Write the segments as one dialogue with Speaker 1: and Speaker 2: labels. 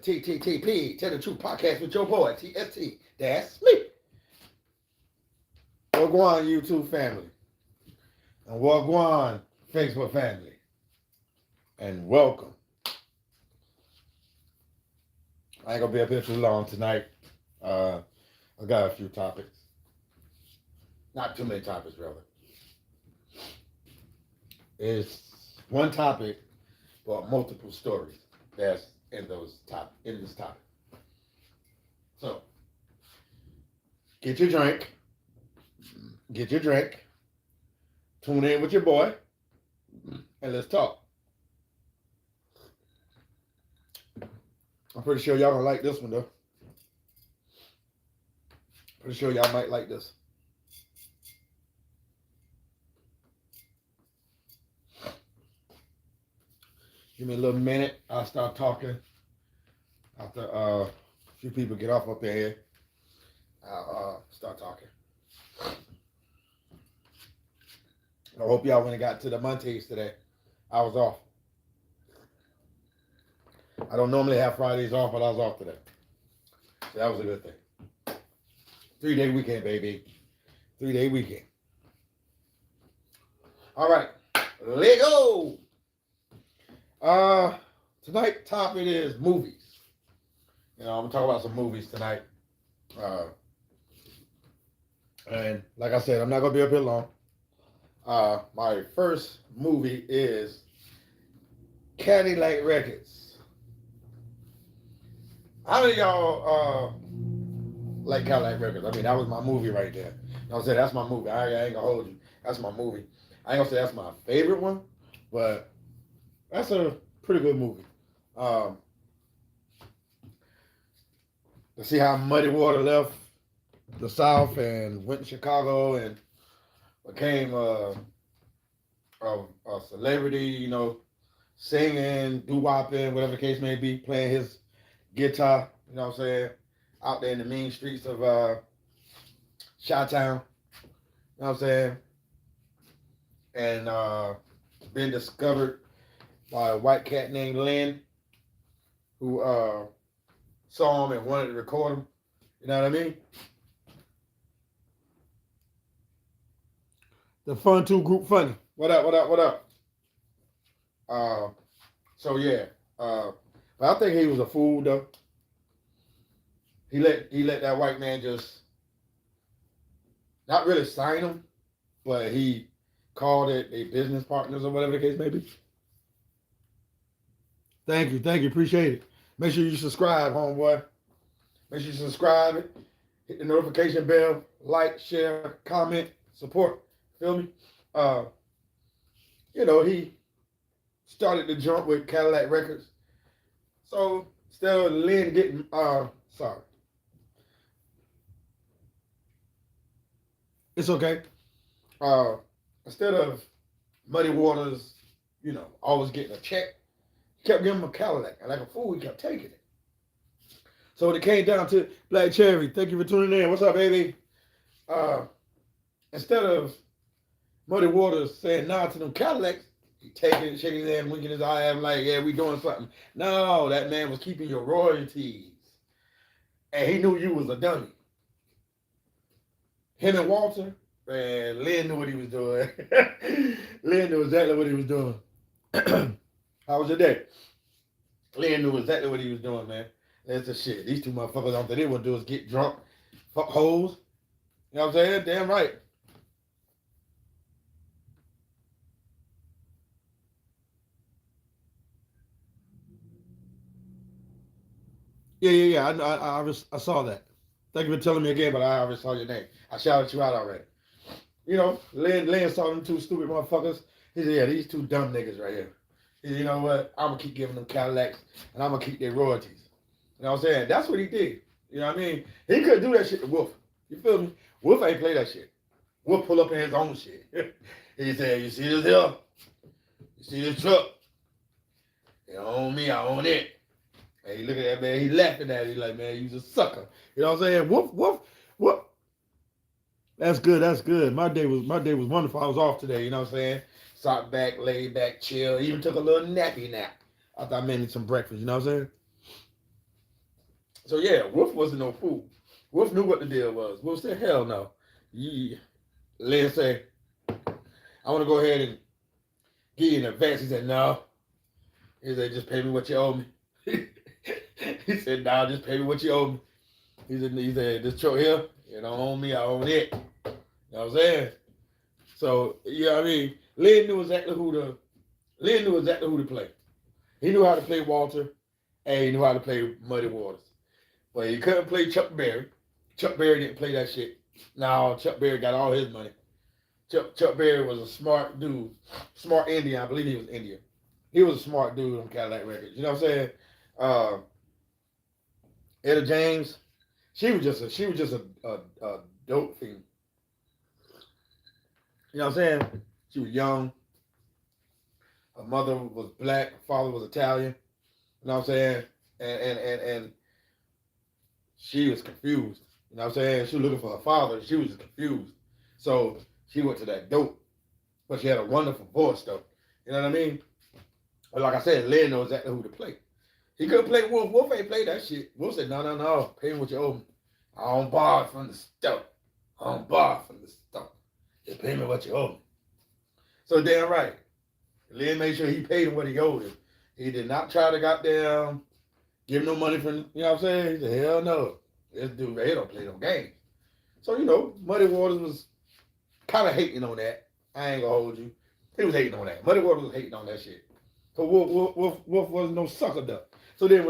Speaker 1: TTTP, Tell the Truth Podcast with your boy, TST. That's me. Wagwan YouTube family. And Wagwan Facebook family. And welcome. I ain't gonna be up here too long tonight. I got a few topics. Not too many topics, rather. It's one topic, but multiple stories that's in this topic. So, get your drink. Tune in with your boy, and let's talk. I'm pretty sure y'all gonna like this one though. Pretty sure y'all might like this. Give me a little minute. I'll start talking after a few people get off up there. I'll start talking. I hope y'all when it got to the Montes today. I was off. I don't normally have Fridays off, but I was off today. So that was a good thing. 3-day weekend, baby. 3-day weekend. All right. Let go. Tonight's topic is movies. I'm gonna talk about some movies tonight. And like I said, I'm not gonna be up here long. My first movie is Cadillac Records. How many of y'all like Cadillac Records? I mean, that was my movie right there. I'm saying that's my movie. I ain't gonna hold you. That's my movie. I ain't gonna say that's my favorite one, but that's a pretty good movie. To see how Muddy Water left the South and went to Chicago and became a celebrity, singing, doo-wopping, whatever the case may be, playing his guitar, out there in the mean streets of Chi-Town, and been discovered by a white cat named Lynn, who saw him and wanted to record him. You know what I mean? The Fun 2 group funny. What up? So yeah. But I think he was a fool though. He let that white man just not really sign him, but he called it a business partners or whatever the case may be. Thank you, appreciate it. Make sure you subscribe, homeboy. Make sure you subscribe it, hit the notification bell, like, share, comment, support. Feel me? He started the jump with Cadillac Records. So instead of Lynn getting it's okay. Instead of Muddy Waters, always getting a check, he kept giving him a Cadillac. And like a fool, he kept taking it. So when it came down to Black Cherry, thank you for tuning in. What's up, baby? Instead of Muddy Waters saying nah to them Cadillacs, he taking it, shaking his hand, winking his eye at him like, yeah, we doing something. No, that man was keeping your royalties. And he knew you was a dummy. Him and Walter, man, Lynn knew what he was doing. Lynn knew exactly what he was doing. How was your day? Lynn knew exactly what he was doing, man. That's the shit. These two motherfuckers, all they want to do is get drunk, fuck hoes. You know what I'm saying? Damn right. Yeah. I saw that. Thank you for telling me again, but I already saw your name. I shouted you out already. Lynn saw them two stupid motherfuckers. He said, yeah, these two dumb niggas right here. He said, you know what? I'm going to keep giving them Cadillacs, and I'm going to keep their royalties. You know what I'm saying? That's what he did. You know what I mean? He couldn't do that shit to Wolf. You feel me? Wolf ain't play that shit. Wolf pull up in his own shit. He said, you see this here? You see this truck? You own me, I own it. And he look at that man, he laughing at it. He like, man, you's a sucker. You know what I'm saying? Woof. That's good. My day was wonderful. I was off today, you know what I'm saying? Sat back, laid back, chill. Even took a little nappy nap after I made me some breakfast, you know what I'm saying? So yeah, Wolf wasn't no fool. Wolf knew what the deal was. Wolf said, hell no. Yeah. Lynn said, I want to go ahead and give you an advance. He said, no. He said, just pay me what you owe me. He said, nah, just pay me what you owe me. He said, this truck here, you don't own me, I own it. You know what I'm saying? So, yeah, I mean, Lynn knew exactly who to play. He knew how to play Walter, and he knew how to play Muddy Waters. But he couldn't play Chuck Berry. Chuck Berry didn't play that shit. No, Chuck Berry got all his money. Chuck Berry was a smart dude. Smart Indian. I believe he was Indian. He was a smart dude on Cadillac Records. You know what I'm saying? Etta James, she was just a dope thing. You know what I'm saying? She was young. Her mother was black. Her father was Italian. You know what I'm saying? And she was confused. You know what I'm saying? She was looking for her father. She was just confused. So she went to that dope. But she had a wonderful voice, though. You know what I mean? But like I said, Lynn knows exactly who to play. He couldn't play Wolf. Wolf ain't play that shit. Wolf said, no. Pay me what you owe me. I don't borrow from the stuff. Just pay me what you owe me. So damn right. Lynn made sure he paid him what he owed him. He did not try to goddamn give him no money from, you know what I'm saying? He said, hell no. This dude right here don't play no games. So, you know, Muddy Waters was kind of hating on that. I ain't gonna hold you. He was hating on that. Muddy Waters was hating on that shit. So Wolf wasn't no sucker duck. So then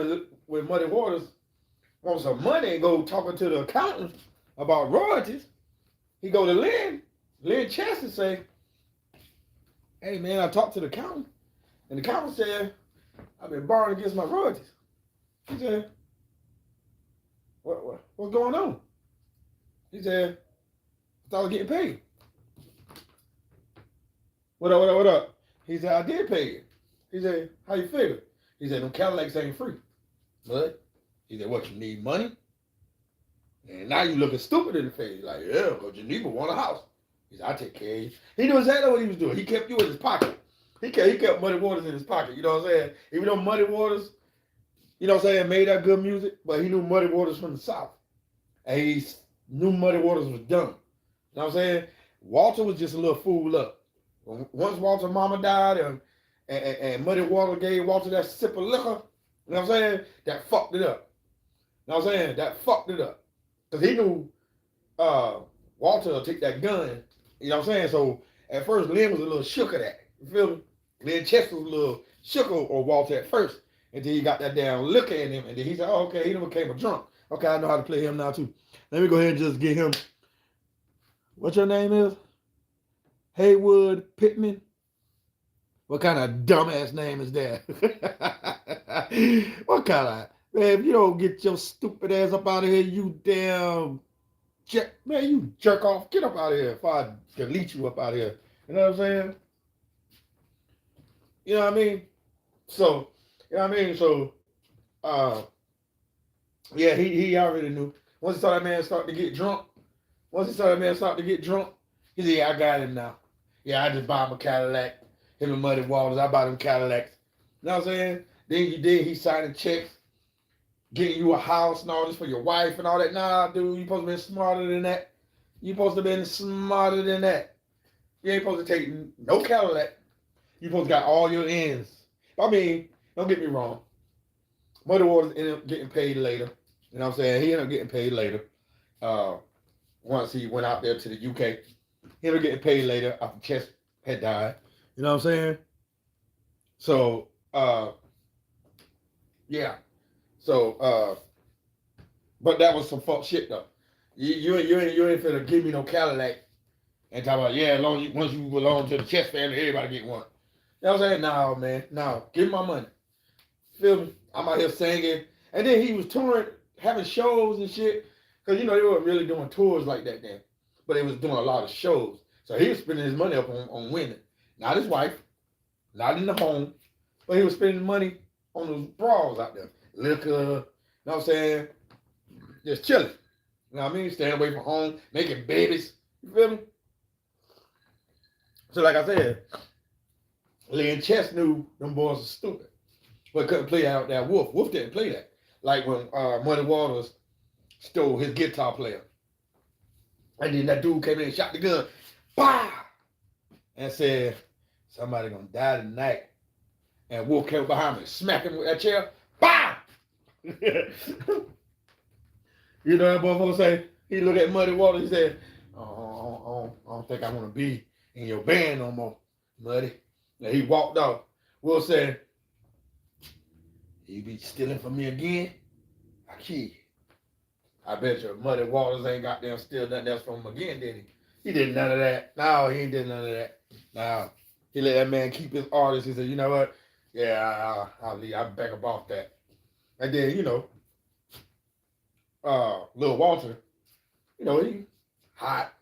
Speaker 1: when Muddy Waters wants some money and go talking to the accountant about royalties, he go to Lynn Chess and say, hey man, I talked to the accountant. And the accountant said, I've been borrowing against my royalties. He said, what's going on? He said, I thought I was getting paid. What up? He said, I did pay you. He said, how you figure? He said, them Cadillacs ain't free. But he said, what, you need money? And now you looking stupid in the face. Like, yeah, because Geneva want a house. He said, I take care of you. He knew exactly what he was doing. He kept you in his pocket. He kept Muddy Waters in his pocket. You know what I'm saying? Even though Muddy Waters, you know what I'm saying, made that good music, but he knew Muddy Waters from the South. And he knew Muddy Waters was dumb. You know what I'm saying? Walter was just a little fool up. Once Walter's mama died and Muddy Waters gave Walter that sip of liquor, you know what I'm saying? That fucked it up. You know what I'm saying? That fucked it up. Because he knew Walter would take that gun. You know what I'm saying? So at first, Lynn was a little shook of that. You feel me? Lynn Chester was a little shook of Walter at first. Until he got that damn liquor in him. And then he said, oh, okay, he done became a drunk. Okay, I know how to play him now too. Let me go ahead and just get him. What your name is? Haywood Pittman? What kind of dumbass name is that? What kind of, man, if you don't get your stupid ass up out of here, you damn jerk, man, you jerk off. Get up out of here if I delete you up out of here. You know what I'm saying? You know what I mean? So, you know what I mean? So, yeah, he already knew. Once he saw that man start to get drunk, he said, yeah, I got him now. Yeah, I just bought him a Cadillac. Him and Muddy Waters, I bought him Cadillacs. You know what I'm saying? Then he signing checks, getting you a house and all this for your wife and all that. Nah, dude, you supposed to be smarter than that. You supposed to be smarter than that. You ain't supposed to take no Cadillac. You supposed to got all your ends. I mean, don't get me wrong. Muddy Waters ended up getting paid later. You know what I'm saying? He ended up getting paid later. Once he went out there to the UK. He ended up getting paid later after Chess had died. You know what I'm saying? So, yeah. So, but that was some fuck shit though. You ain't finna give me no Cadillac and talk about, yeah, once you belong to the Chess family, everybody get one. You know what I'm saying? No, man. No. Give me my money. Feel me? I'm out here singing. And then he was touring, having shows and shit. Because, you know, they weren't really doing tours like that then. But they was doing a lot of shows. So he was spending his money up on women. Not his wife. Not in the home. But he was spending money on those bras out there. Liquor. You know what I'm saying? Just chilling. You know what I mean? Staying away from home. Making babies. You feel me? So like I said, Lynn Chess knew them boys were stupid. But couldn't play out that Wolf. Wolf didn't play that. Like when Muddy Waters stole his guitar player. And then that dude came in and shot the gun. Bah! And said, somebody gonna die tonight. And Wolf came behind me, smacked him with that chair. Bah! You know that motherfucker say? He looked at Muddy Waters, he said, I don't think I want to be in your band no more, Muddy. And he walked off. Will said, you be stealing from me again? I kill you. I bet you Muddy Waters ain't got them steal nothing else from him again, did he? He did none of that. No, he ain't did none of that. No. He let that man keep his artist. He said, you know what? Yeah, I'll leave. I'll back up off that. And then, you know, Lil Walter, you know, he hot.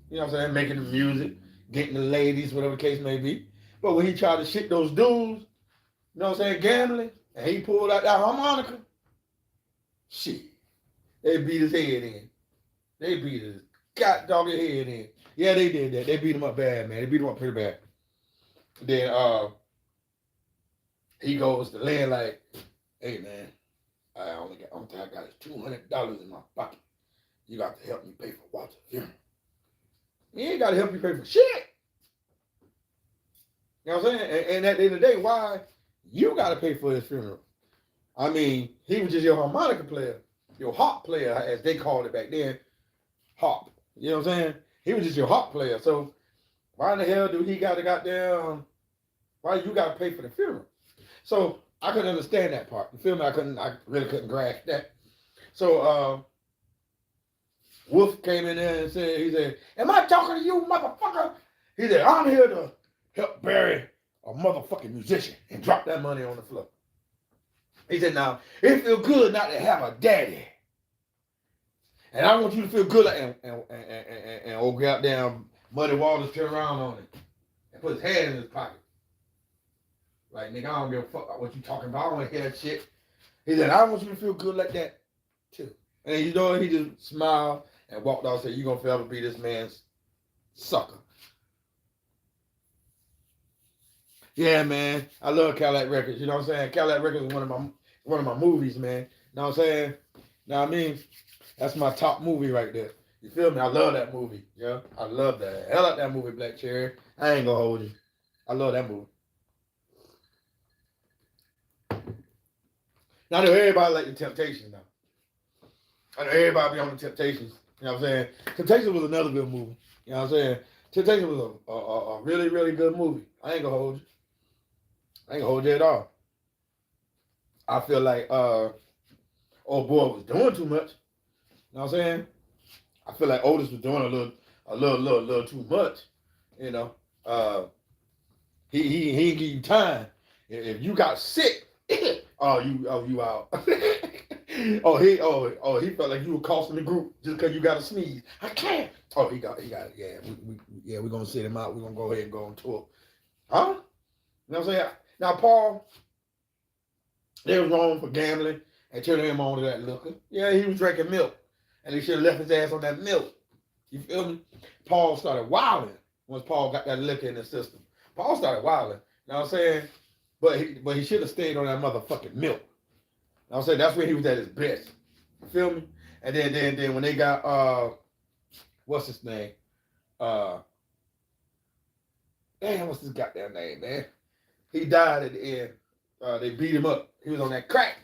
Speaker 1: You know what I'm saying? Making the music, getting the ladies, whatever the case may be. But when he tried to shit those dudes, you know what I'm saying, gambling, and he pulled out that harmonica, shit, they beat his head in. They beat his god dog head in. Yeah, they did that. They beat him up bad, man. They beat him up pretty bad. Then he goes to land like, hey man, I got $200 in my pocket. You got to help me pay for Walter's funeral. He ain't got to help you pay for shit. You know what I'm saying? And at the end of the day, why you got to pay for his funeral? I mean, he was just your harmonica player, your harp player, as they called it back then. Harp. You know what I'm saying? He was just your harp player. So why in the hell do he got to goddamn, why you got to pay for the funeral? So I couldn't understand that part. You feel me? I really couldn't grasp that. So Wolf came in there and said, he said, am I talking to you, motherfucker? He said, I'm here to help bury a motherfucking musician, and drop that money on the floor. He said, now, it feels good not to have a daddy. And I want you to feel good like, and old goddamn Muddy Waters turn around on him and put his hand in his pocket. Like, nigga, I don't give a fuck about what you talking about. I don't want to hear that shit. He said, I want you to feel good like that, too. And you know, he just smiled and walked off and said, you're going to forever be this man's sucker. Yeah, man. I love Cadillac Records. You know what I'm saying? Cadillac Records is one of my movies, man. You know what I'm saying? Know what I mean? That's my top movie right there. You feel me? I love that movie. Yeah, I love that. Hell out that movie, Black Cherry. I ain't gonna hold you. I love that movie. Now I know everybody like the Temptations now. I know everybody be on the Temptations. You know what I'm saying? Temptations was another good movie. You know what I'm saying? Temptations was a really, really good movie. I ain't gonna hold you. I ain't gonna hold you at all. I feel like old boy was doing too much. You know what I'm saying? I feel like Otis was doing a little too much. You know, he ain't give you time. If you got sick, you out. He felt like you were costing the group just because you got a sneeze. I can't. Oh, he got it. Yeah, we're gonna sit him out. We're gonna go ahead and go on tour. Huh? You know what I'm saying? Now, Paul, they was wrong for gambling and turning him on to that liquor. Yeah, he was drinking milk. And they should have left his ass on that milk. You feel me? Paul started wilding once Paul got that liquor in his system. Paul started wilding. You know what I'm saying? But he should have stayed on that motherfucking milk. You know what I'm saying? That's when he was at his best. You feel me? And then when they got what's his name? Damn, what's his goddamn name, man? He died at the end. They beat him up. He was on that crack.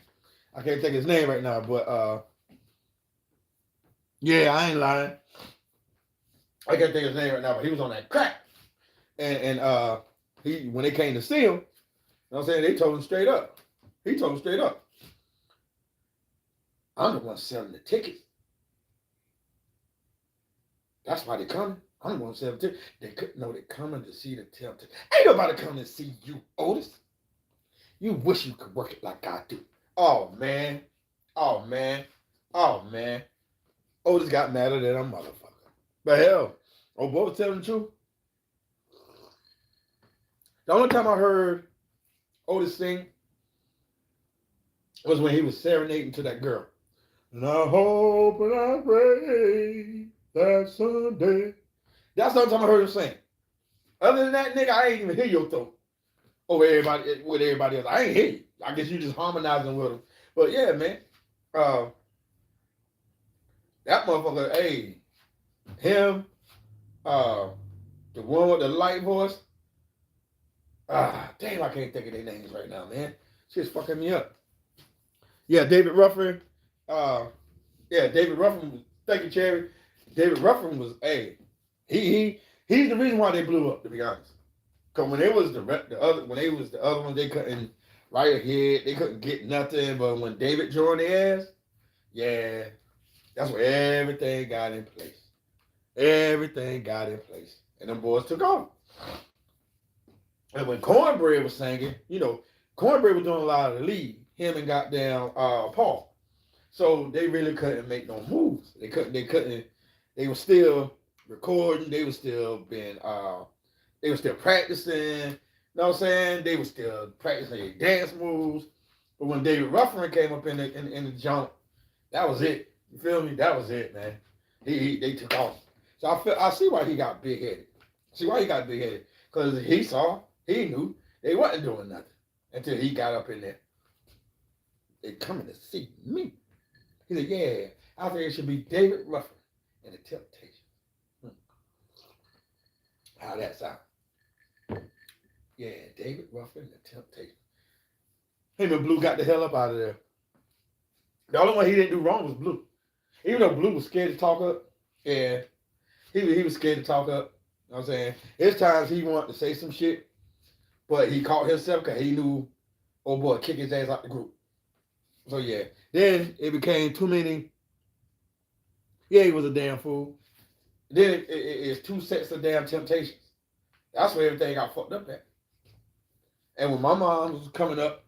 Speaker 1: I can't think his name right now, but yeah, I ain't lying. I can't think his name right now, but he was on that crack. And he when they came to see him, you know what I'm saying, they told him straight up. He told him straight up. I'm the one selling the tickets. That's why they coming. I'm the one selling the tickets. They coming to see the Temptations. Ain't nobody coming to see you, Otis. You wish you could work it like I do. Oh man. Otis got madder than a motherfucker. But hell, old boy was telling the truth. The only time I heard Otis sing was when he was serenading to that girl. And I hope and I pray that someday. That's the only time I heard him sing. Other than that, nigga, I ain't even hear your throat over everybody with everybody else. I ain't hear you. I guess you just harmonizing with him. But yeah, man. Uh, that motherfucker, hey, him, uh, the one with the light voice. Damn, I can't think of their names right now, man. Shit's fucking me up. Yeah, David Ruffin. Uh, yeah, David Ruffin was. Thank you, Cherry. David Ruffin was. Hey, he's the reason why they blew up. To be honest, because when it was the other when they was the other one, they couldn't write ahead. They couldn't get nothing. But when David joined their ass, yeah, that's where everything got in place. Everything got in place, and them boys took off. And when Cornbread was singing, Cornbread was doing a lot of the lead. Him and goddamn Paul. So they really couldn't make no moves. They couldn't. They were still recording. They were still being. They were still practicing. You know what I'm saying? They were still practicing their dance moves. But when David Ruffin came up in the jump, that was it. You feel me? That was it, man. They took off. So I see why he got big headed. See why he got big headed? Because he knew they wasn't doing nothing until he got up in there. They coming to see me. He said, yeah, I think it should be David Ruffin and the Temptations. How that sound? Yeah, David Ruffin and the Temptations. Him and Blue got the hell up out of there. The only one he didn't do wrong was Blue. Even though Blue was scared to talk up, yeah, he was scared to talk up. You know what I'm saying? There's times he wanted to say some shit, but he caught himself because he knew, oh boy, kick his ass out the group. So yeah, then it became too many. Yeah, he was a damn fool. Then it's two sets of damn Temptations. That's where everything got fucked up at. And when my mom was coming up,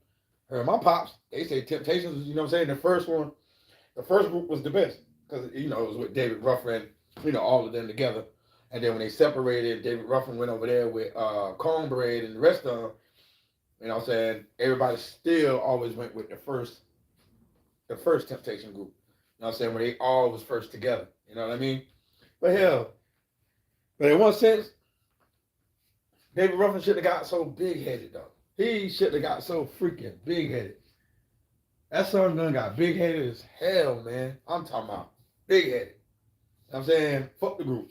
Speaker 1: her and my pops, they say Temptations, you know what I'm saying? The first group was the best. Because, it was with David Ruffin, all of them together. And then when they separated, David Ruffin went over there with Cornbread and the rest of them. You know what I'm saying? Everybody still always went with the first Temptation group. You know what I'm saying? Where they all was first together. You know what I mean? But hell, but in one sense, David Ruffin should have got so big-headed, though. He should have got so freaking big-headed. That son done got big-headed as hell, man. I'm talking about big-headed. You know what I'm saying? Fuck the group.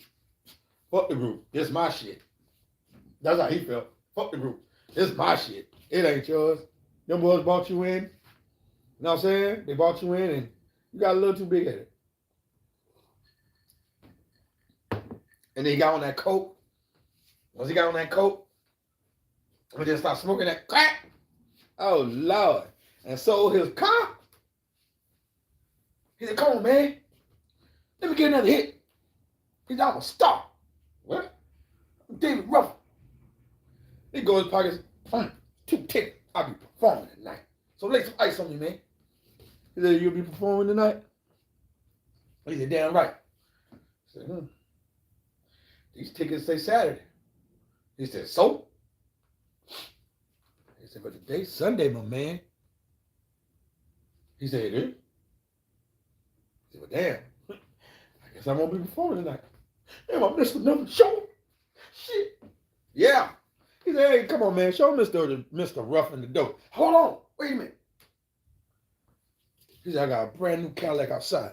Speaker 1: Fuck the group. This my shit. That's how he felt. Fuck the group. This my shit. It ain't yours. Them boys brought you in. You know what I'm saying? They brought you in and you got a little too big-headed. And then he got on that coke. Once he got on that coke, and then started smoking that crack. Oh, Lord. And sold his car. He said, come on, man. Let me get another hit. He said, I'm a star. What? I'm David Ruffin. He goes in his pockets. 210. I'll be performing tonight. So lay some ice on me, man. He said, you'll be performing tonight? He said, damn right. I said, These tickets say Saturday. He said, so? He said, but today's Sunday, my man. He said, it is? He said, well, damn. I guess I won't be performing tonight. Damn, I missed another show. Shit. Yeah. He said, hey, come on, man. Show Mr. Ruffin the dope. Hold on. Wait a minute. He said, I got a brand new Cadillac outside.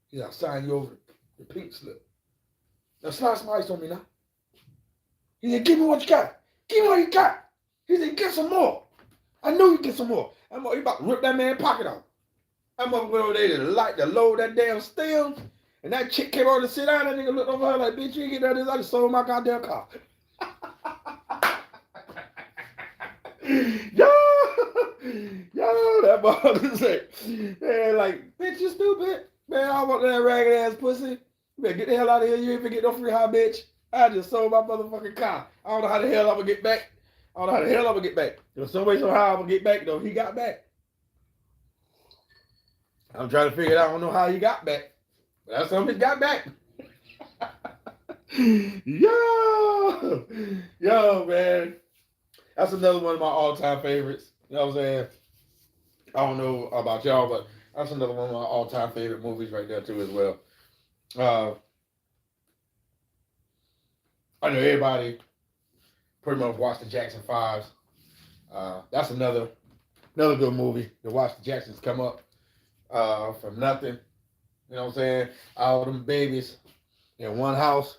Speaker 1: He said, I'll sign you over the pink slip. Now slide some ice on me now. He said, give me what you got. Give me what you got. He said, get some more. I know you get some more. He about to rip that man's pocket off. That motherfucker went over there to load that damn stem. And that chick came over to sit down. That nigga looked over her like, bitch, you ain't get none of this. I just sold my goddamn car. Yo, that motherfucker said, man, like, bitch, you stupid. Man, I want that ragged ass pussy. You better get the hell out of here. You ain't finna get no free high, bitch. I just sold my motherfucking car. I don't know how the hell I'm gonna get back. There's some way, somehow I'm gonna get back, though. He got back. I'm trying to figure it out. I don't know how he got back. But that's something he got back. Yo, man. That's another one of my all-time favorites. You know what I'm saying? I don't know about y'all, but that's another one of my all-time favorite movies right there, too, as well. I know everybody pretty much watched the Jackson 5s. That's another Another good movie to watch the Jacksons come up from nothing. You know what I'm saying? All them babies in one house.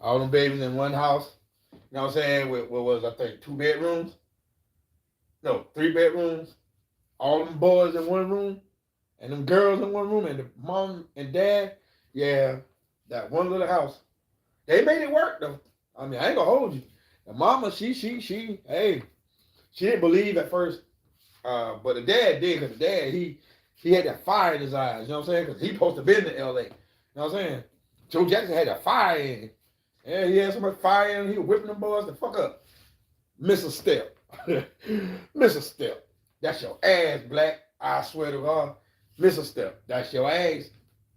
Speaker 1: All them babies in one house. You know what I'm saying? With what was, I think, 2 bedrooms? No, 3 bedrooms. All them boys in one room and them girls in one room and the mom and dad. Yeah, that one little house. They made it work though. I mean, I ain't gonna hold you. The mama, hey, she didn't believe at first, but the dad did, because the dad, he had that fire in his eyes, you know what I'm saying? Because he supposed to be in L.A., you know what I'm saying? Joe Jackson had that fire in him. Yeah, he had so much fire in him, he was whipping them boys the fuck up. Miss a step. Miss a step. That's your ass, black. I swear to God. Miss a step. That's your ass.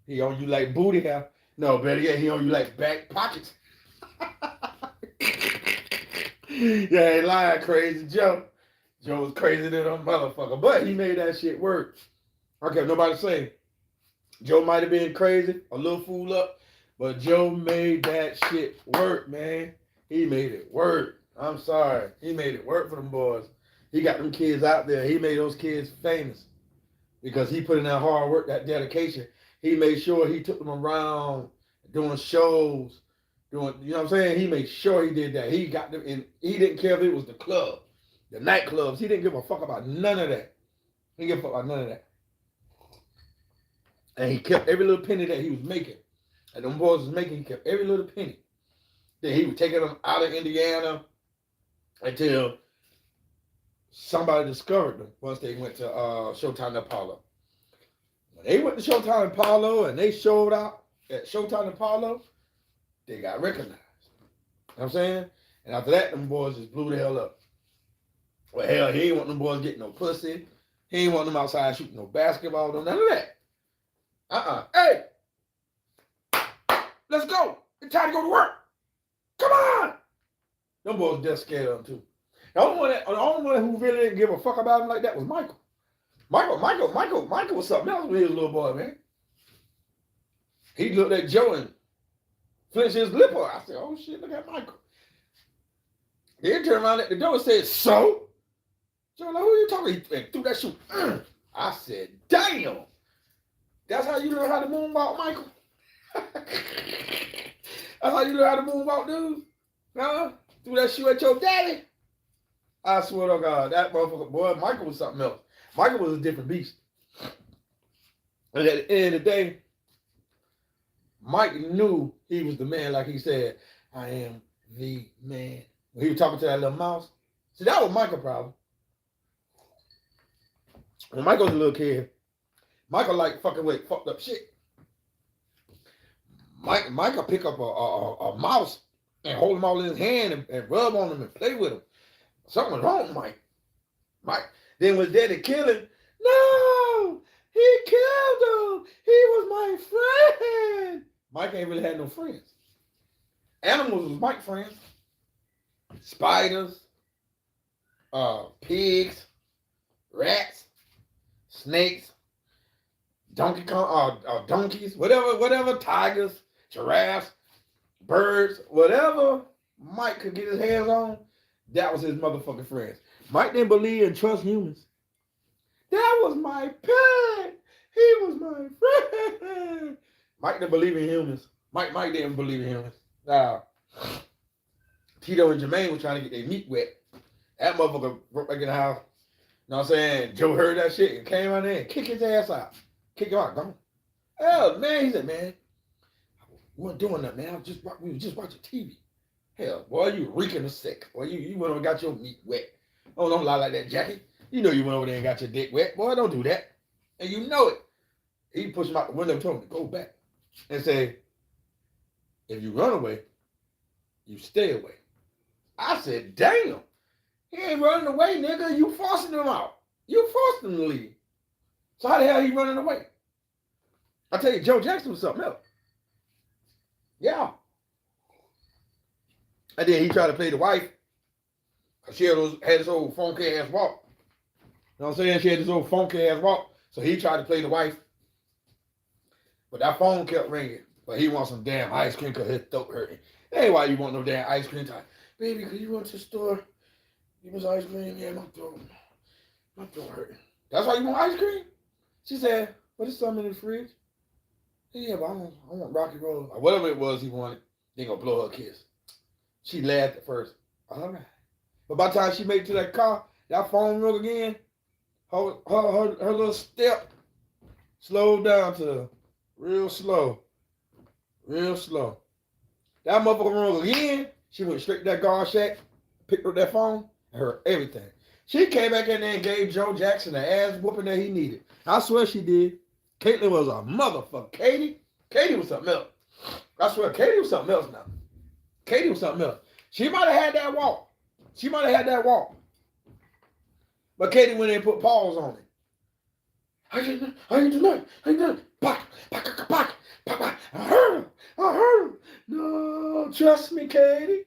Speaker 1: He on you like booty hair. No, better yet, he on you like back pockets. Yeah, ain't lying, Crazy Joe. Joe was crazy than a motherfucker, but he made that shit work. Okay, nobody say Joe might have been crazy, a little fool up, but Joe made that shit work, man. He made it work. I'm sorry. He made it work for them boys. He got them kids out there. He made those kids famous because he put in that hard work, that dedication. He made sure he took them around doing shows, doing, you know what I'm saying? He made sure he did that. He got them in, he didn't care if it was the club, the nightclubs. He didn't give a fuck about none of that. He didn't give a fuck about none of that. And he kept every little penny that he was making. And them boys was making, he kept every little penny. Then he was taking them out of Indiana until somebody discovered them once they went to Showtime Apollo. When they went to Showtime Apollo and they showed out at Showtime Apollo, they got recognized. You know what I'm saying? And after that, them boys just blew the hell up. Well, hell, he ain't want them boys getting no pussy. He ain't want them outside shooting no basketball, no none of that. Hey, let's go. It's time to go to work. Come on. Them boys just scared of him too. The only one who really didn't give a fuck about him like that was Michael. Michael was something else when he was a little boy, man. He looked at Joe and flinched his lip up. I said, oh shit, look at Michael. Then turned around at the door and said, so? Joe, like, who are you talking to? And threw that shoe. I said, damn. That's how you learn how to moonwalk, Michael? That's how you learn how to moonwalk, dude? Huh? Threw that shoe at your daddy? I swear to God, that motherfucker, boy, Michael was something else. Michael was a different beast. And at the end of the day, Mike knew he was the man, like he said, I am the man. When he was talking to that little mouse, see, that was Michael's problem. When Michael was a little kid, Michael like fucking with fucked up shit. Michael pick up a mouse and hold him all in his hand and rub on him and play with him. Something was wrong with Mike. Then when Daddy killed him, no, he killed him. He was my friend. Mike ain't really had no friends. Animals was Mike's friends. Spiders, pigs, rats, snakes, donkeys, whatever, tigers, giraffes, birds, whatever Mike could get his hands on, that was his motherfucking friends. Mike didn't believe and trust humans. That was my pet. He was my friend. Mike didn't believe in humans. Mike didn't believe in humans. Tito and Jermaine were trying to get their meat wet. That motherfucker broke back in the house. You know what I'm saying? Joe heard that shit and came out there and kicked his ass out. Kick him out, gone. Hell, man, he said, man, we weren't doing that, man. We were just watching TV. Hell, boy, you reeking of sick. Boy, you went over and got your meat wet. Oh, don't lie like that, Jackie. You know you went over there and got your dick wet. Boy, don't do that. And you know it. He pushed him out the window and told him to go back and say, if you run away, you stay away. I said, damn. He ain't running away, nigga. You forcing him out. You forced him to leave. So how the hell he running away? I tell you, Joe Jackson was something else. Yeah. And then he tried to play the wife. She had this old funky ass walk. You know what I'm saying? She had this old funky ass walk. So he tried to play the wife. But that phone kept ringing. But he wants some damn ice cream because his throat hurting. That ain't why you want no damn ice cream time. Baby, could you run to the store? Give me some ice cream. Yeah, my throat. My throat hurt. That's why you want ice cream? She said, well, there's something in the fridge. Yeah, but I want Rocky Road. Or whatever it was he wanted. They gonna blow her a kiss. She laughed at first. All right. But by the time she made it to that car, that phone rung again. Her little step slowed down to real slow. Real slow. That motherfucker rung again. She went straight to that guard shack, picked up that phone, and heard everything. She came back in there and gave Joe Jackson the ass whooping that he needed. I swear she did. Caitlyn was a motherfucker. Katie was something else. I swear, Katie was something else now. Katie was something else. She might have had that walk. But Katie went in and put paws on it. I ain't do nothing. Back. I heard him. No, trust me, Katie.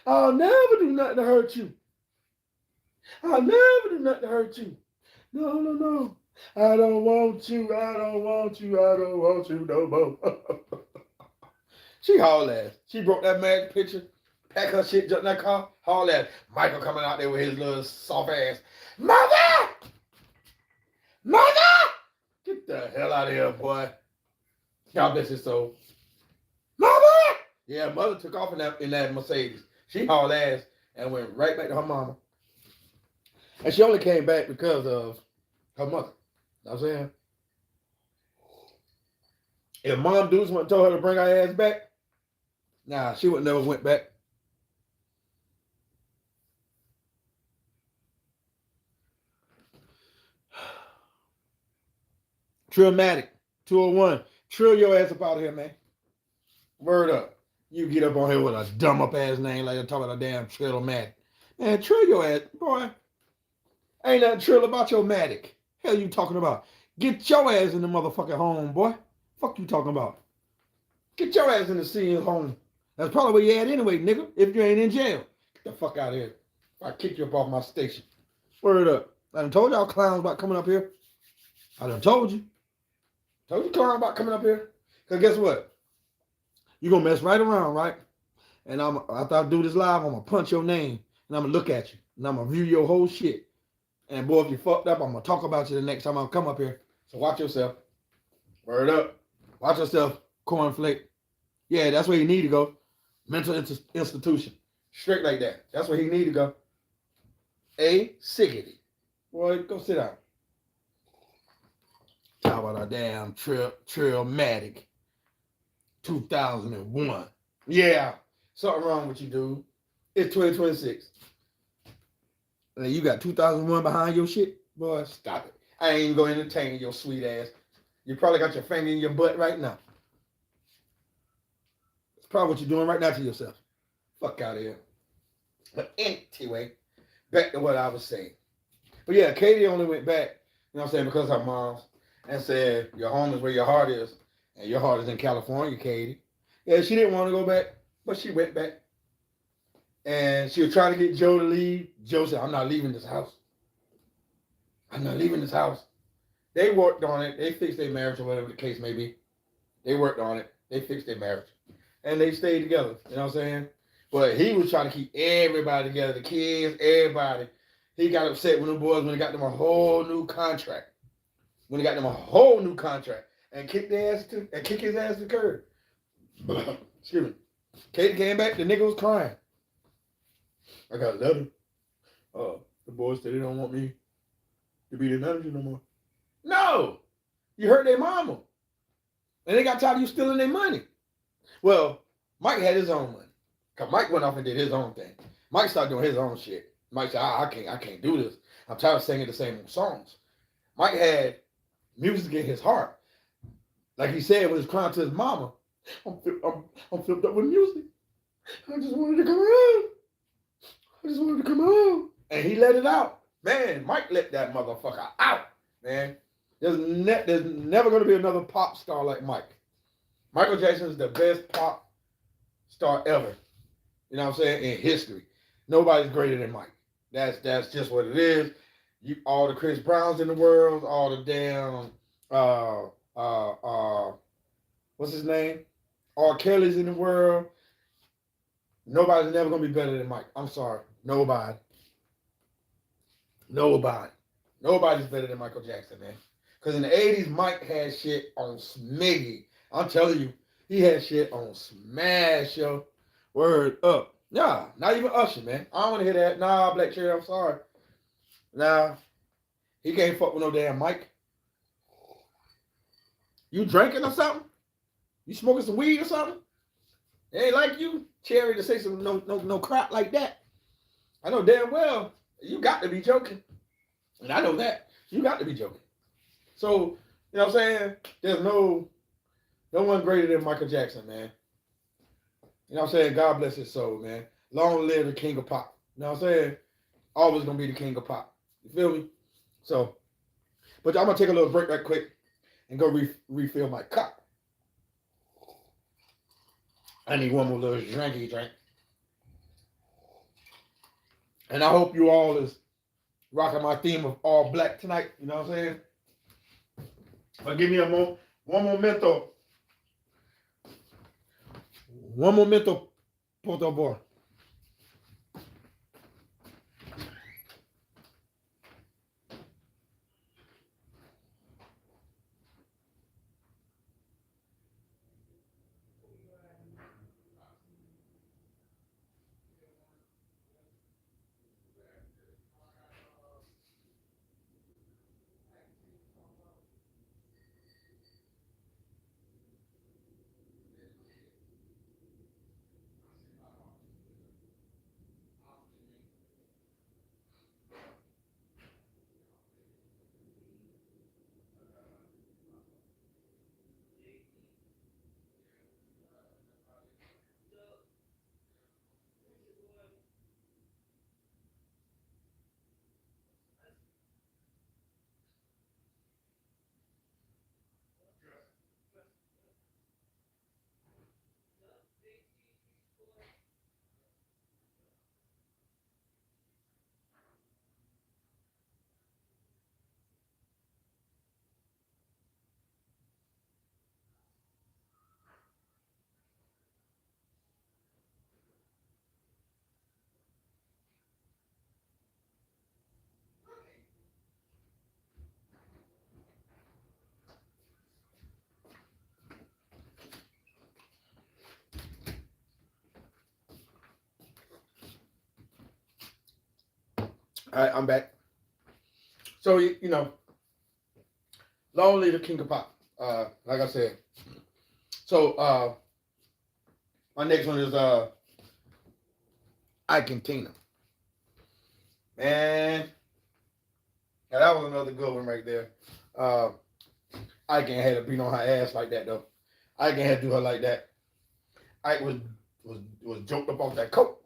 Speaker 1: I'll never do nothing to hurt you. No. I don't want you no more. She hauled ass. She broke that magic picture, packed her shit, jumped in that car, hauled ass. Michael coming out there with his little soft ass. Mother! Get the hell out of here, boy. God bless his soul. Mother! Yeah, mother took off in that Mercedes. She hauled ass and went right back to her mama. And she only came back because of her mother. You know what I'm saying? If Mom Deuce went and told her to bring her ass back, nah, she would never went back. Trillmatic, 201. Trill your ass up out of here, man. Word up. You get up on here with a dumb up ass name like you're talking about a damn Trillmatic. Man, trill your ass, boy. Ain't nothing trill about your Matic. Hell you talking about? Get your ass in the motherfucking home, boy. Fuck you talking about? Get your ass in the city home. That's probably where you at anyway, nigga, if you ain't in jail. Get the fuck out of here. I kick you up off my station. Word up. I done told y'all clowns about coming up here. I done told you. Told you clowns about coming up here. Because guess what? You going to mess right around, right? And after I do this live, I'm going to punch your name. And I'm going to look at you. And I'm going to view your whole shit. And boy, if you fucked up, I'm going to talk about you the next time I come up here. So watch yourself. Word up. Watch yourself, cornflake. Yeah, that's where you need to go. Mental institution. Straight like that. That's where he need to go. A siggity. Boy, go sit down. Talk about a damn Trillmatic 2001. Yeah. Something wrong with you, dude. It's 2026. And you got 2001 behind your shit? Boy, stop it. I ain't even going to entertain your sweet ass. You probably got your finger in your butt right now. It's probably what you're doing right now to yourself. Fuck out of here. But anyway, back to what I was saying. But yeah, Katie only went back, you know what I'm saying, because her mom's, and said, your home is where your heart is. And your heart is in California, Katie. Yeah, she didn't want to go back, but she went back. And she was trying to get Joe to leave. Joe said, I'm not leaving this house. They worked on it. They fixed their marriage or whatever the case may be. They worked on it. They fixed their marriage. And they stayed together. You know what I'm saying? But he was trying to keep everybody together. The kids, everybody. He got upset with them boys when he got them a whole new contract. And kicked his ass to the curb. Excuse me. Katie came back. The nigga was crying. I got a letter. The boys said they don't want me to be the manager no more. No! You hurt their mama. And they got tired of you stealing their money. Well, Mike had his own money. Because Mike went off and did his own thing. Mike started doing his own shit. Mike said, I can't do this. I'm tired of singing the same old songs. Mike had music in his heart. Like he said when he was crying to his mama, I'm filled up with music. I just wanted to come out. And he let it out. Man, Mike let that motherfucker out, man. There's never going to be another pop star like Mike. Michael Jackson is the best pop star ever. You know what I'm saying? In history. Nobody's greater than Mike. That's just what it is. All the Chris Browns in the world, all the damn what's his name? R. Kelly's in the world. Nobody's never gonna be better than Mike. I'm sorry. Nobody. Nobody's better than Michael Jackson, man. Because in the 80s, Mike had shit on Smiggy. I'm telling you, he had shit on Smash, yo. Word up. Nah, not even Usher, man. I don't want to hear that. Nah, Black Cherry, I'm sorry. Nah, he can't fuck with no damn Mike. You drinking or something? You smoking some weed or something? It ain't like you, Cherry, to say some no crap like that. I know damn well you got to be joking. And I know that. You got to be joking. So, you know what I'm saying? There's no one greater than Michael Jackson, man. You know what I'm saying? God bless his soul, man. Long live the king of pop. You know what I'm saying? Always gonna be the king of pop. You feel me? So, but I'm gonna take a little break right quick and go refill my cup. I need one more little drinky drink. And I hope you all is rocking my theme of all black tonight. You know what I'm saying? But give me one momento. One momento, por favor. All right, I'm back. So you know, long live the king of pop. Like I said. So my next one is Ike and Tina. Man, now that was another good one right there. Ike ain't had to beat on her ass like that though. Ike ain't had to do her like that. Ike was joked up off that coke.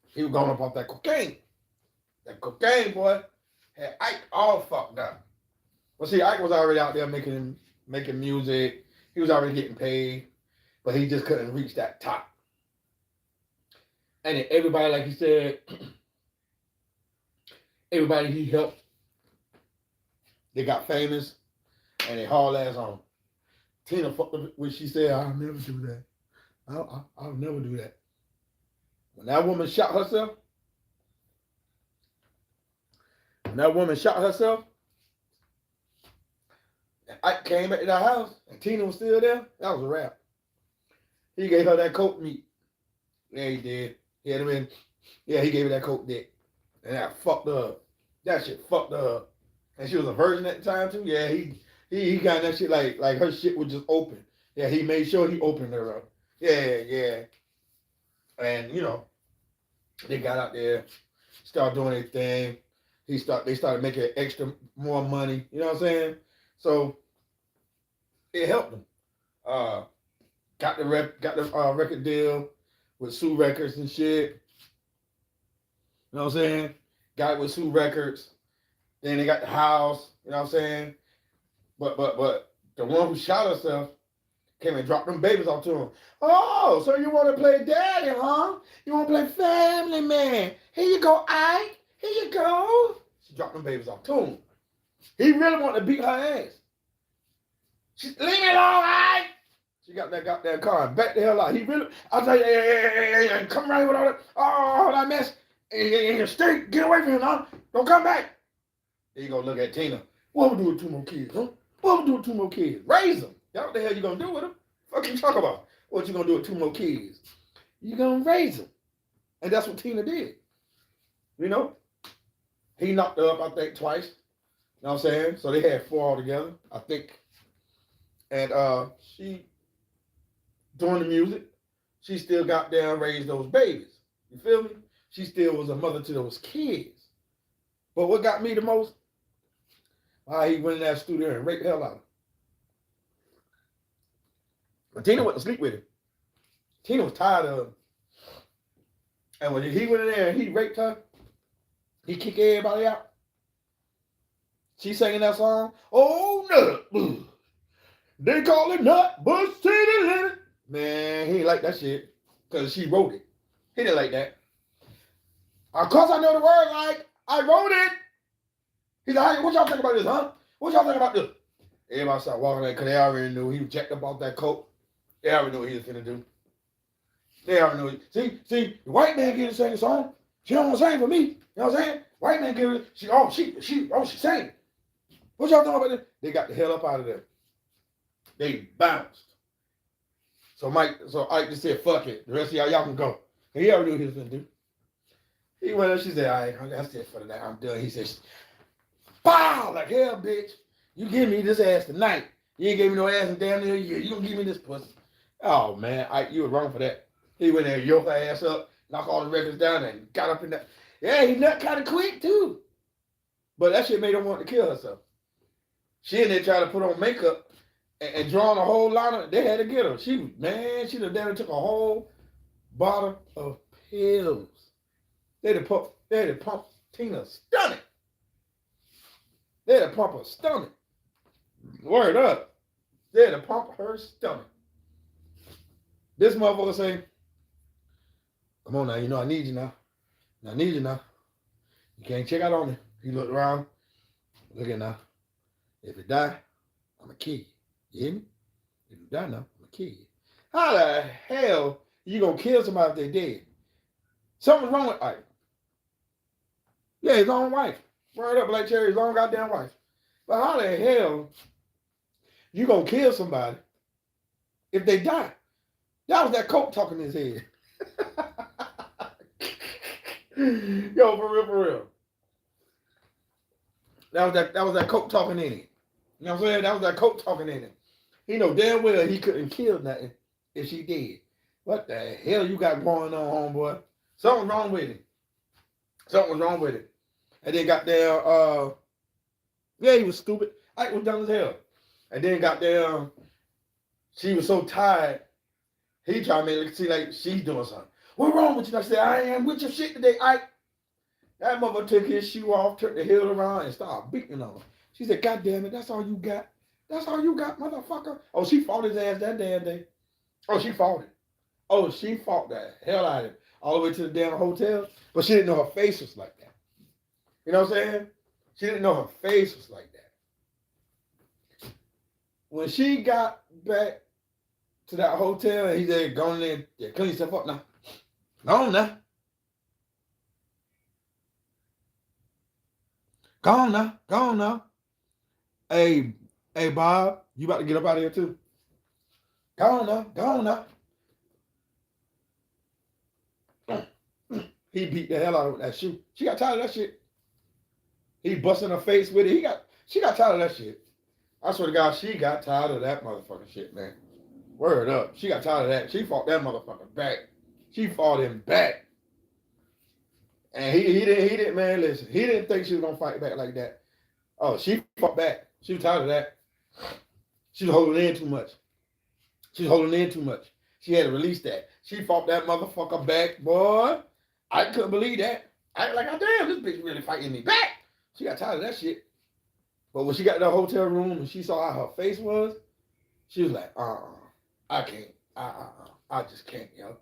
Speaker 1: He was going up off that cocaine. That cocaine, boy, had Ike all fucked up. Well, see, Ike was already out there making music. He was already getting paid, but he just couldn't reach that top. And then everybody, like he said, everybody he helped, they got famous, and they haul ass on. Tina fucked up when she said, "I'll never do that. I'll never do that." When that woman shot herself, and Ike came back to the house, and Tina was still there, that was a wrap. He gave her that coke meat. Yeah, he did. He had him in. Yeah, he gave her that coke dick. And that fucked her up. That shit fucked her up. And she was a virgin at the time too. Yeah, he got that shit like her shit was just open. Yeah, he made sure he opened her up. Yeah. And you know, they got out there, started doing their thing. They started making extra more money. You know what I'm saying? So it helped them. Got the record deal with Sue Records and shit. You know what I'm saying? Got it with Sue Records. Then they got the house. You know what I'm saying? But the one who shot herself came and dropped them babies off to him. Oh, so you want to play daddy, huh? You want to play family man? Here you go, Ike. Here you go. She dropped them babies off to him. He really wanted to beat her ass. She, leave me alone, Ike. She got that goddamn car and back the hell out. He really, I tell you, hey, come around with all that, that mess. In your street, get away from him, huh? Don't come back. He gonna look at Tina. What I'm gonna do with 2 more kids, huh? What I'm gonna do with 2 more kids? Raise them. That's what the hell you gonna do with them? Fuck you talk about? What you gonna do with 2 more kids? You gonna raise them. And that's what Tina did. You know? He knocked her up, I think, twice. You know what I'm saying? So they had 4 altogether, I think. And she, doing the music, she still got down, raised those babies. You feel me? She still was a mother to those kids. But what got me the most? He went in that studio and raped the hell out of her. But Tina went to sleep with him. Tina was tired of him. And when he went in there and he raped her, he kicked everybody out. She singing that song, oh, nut. They call it nut, but city limit. Man, he ain't like that shit because she wrote it. He didn't like that. Of course I know the word like, I wrote it. He's like, hey, what y'all think about this, huh? What y'all think about this? Everybody started walking there because they already knew he was jacked up off that coke. They already knew what he was finna do. They already knew. See, the white man getting to sing a song. She don't want to sing for me. You know what I'm saying? White man getting, she sang. What y'all talking about this? They got the hell up out of there. They bounced. So Ike just said, fuck it. The rest of y'all can go. And he already knew what he was finna do. He went up, she said, all right, that's it for tonight. I'm done. He said, pow, like hell, bitch. You give me this ass tonight. You ain't gave me no ass in damn near a year. You gonna give me this pussy. Oh, man, Ike, you were wrong for that. He went there, yoked her ass up, knocked all the records down, and got up in that. Yeah, he nut kind of quick, too. But that shit made him want to kill herself. She in there trying to put on makeup and drawing a whole lot of, they had to get her. She done down and took a whole bottle of pills. They had to pump Tina's stomach. They had to pump her stomach. Word up. They had to pump her stomach. This motherfucker say, come on now, you know I need you now. I need you now. You can't check out on me. He looked around. Look at now. If it die, I'm a kid. You hear me? If you die now, I'm a kid. How the hell you gonna kill somebody if they dead? Something's wrong with Ike. Yeah, his own wife. Word up, Black Cherry, his own goddamn wife. But how the hell you gonna kill somebody if they die? That was that coke talking in his head. Yo, for real. That was that coke talking in him. You know what I'm saying? That was that coke talking in him. He know damn well he couldn't kill nothing if she did. What the hell you got going on, homeboy? Something wrong with him. Something was wrong with it. And then got there, he was stupid. Ike was dumb as hell. And then got there, she was so tired, he tried to make it seem like she's doing something. What wrong with you? I said, I am with your shit today, Ike. That mother took his shoe off, turned the heel around, and started beating on him. She said, God damn it, that's all you got. That's all you got, motherfucker. Oh, she fought his ass that damn day. Oh, she fought it. Oh, she fought the hell out of him. All the way to the damn hotel. But she didn't know her face was like that. You know what I'm saying? She didn't know her face was like that. When she got back to that hotel, and he said, go in there, yeah, clean yourself up now. Go on now. Hey, Bob, you about to get up out of here too. Go on now. He beat the hell out of that shoe. She got tired of that shit. He busting her face with it. She got tired of that shit. I swear to God, she got tired of that motherfucking shit, man. Word up. She got tired of that. She fought that motherfucker back. She fought him back. And he didn't, man, listen. He didn't think she was gonna fight back like that. Oh, she fought back. She was tired of that. She was holding in too much. She had to release that. She fought that motherfucker back, boy. I couldn't believe that. I was like, oh, damn, this bitch really fighting me back. She got tired of that shit. But when she got to the hotel room and she saw how her face was, she was like, I can't. I just can't, yo.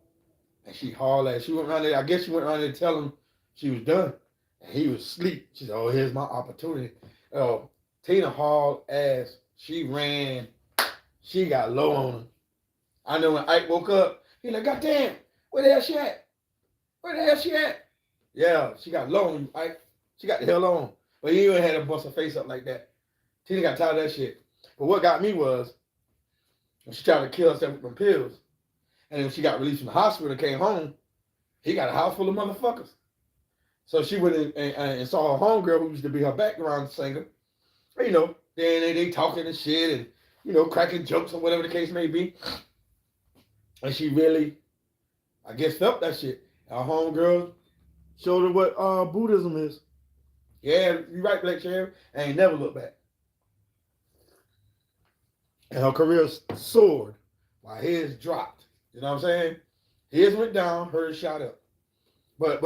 Speaker 1: And she hauled at. She went around there. I guess she went around there to tell him she was done. And he was asleep. She said, oh, here's my opportunity. Oh, Tina hauled ass. She ran. She got low on him. I know when Ike woke up, he like, God damn, where the hell she at? Yeah, she got low on you, Ike. She got the hell on. But he even had to bust her face up like that. Tina got tired of that shit. But what got me was when she tried to kill herself with them pills. And then when she got released from the hospital and came home, he got a house full of motherfuckers. So she went in and saw her homegirl who used to be her background singer. You know, they talking and shit and, you know, cracking jokes or whatever the case may be. And she really, I guess, felt that shit. Our homegirl showed her what Buddhism is. Yeah, you right, Black Sheriff. And ain't never looked back. And her career soared while his dropped. You know what I'm saying? His went down, hers shot up. But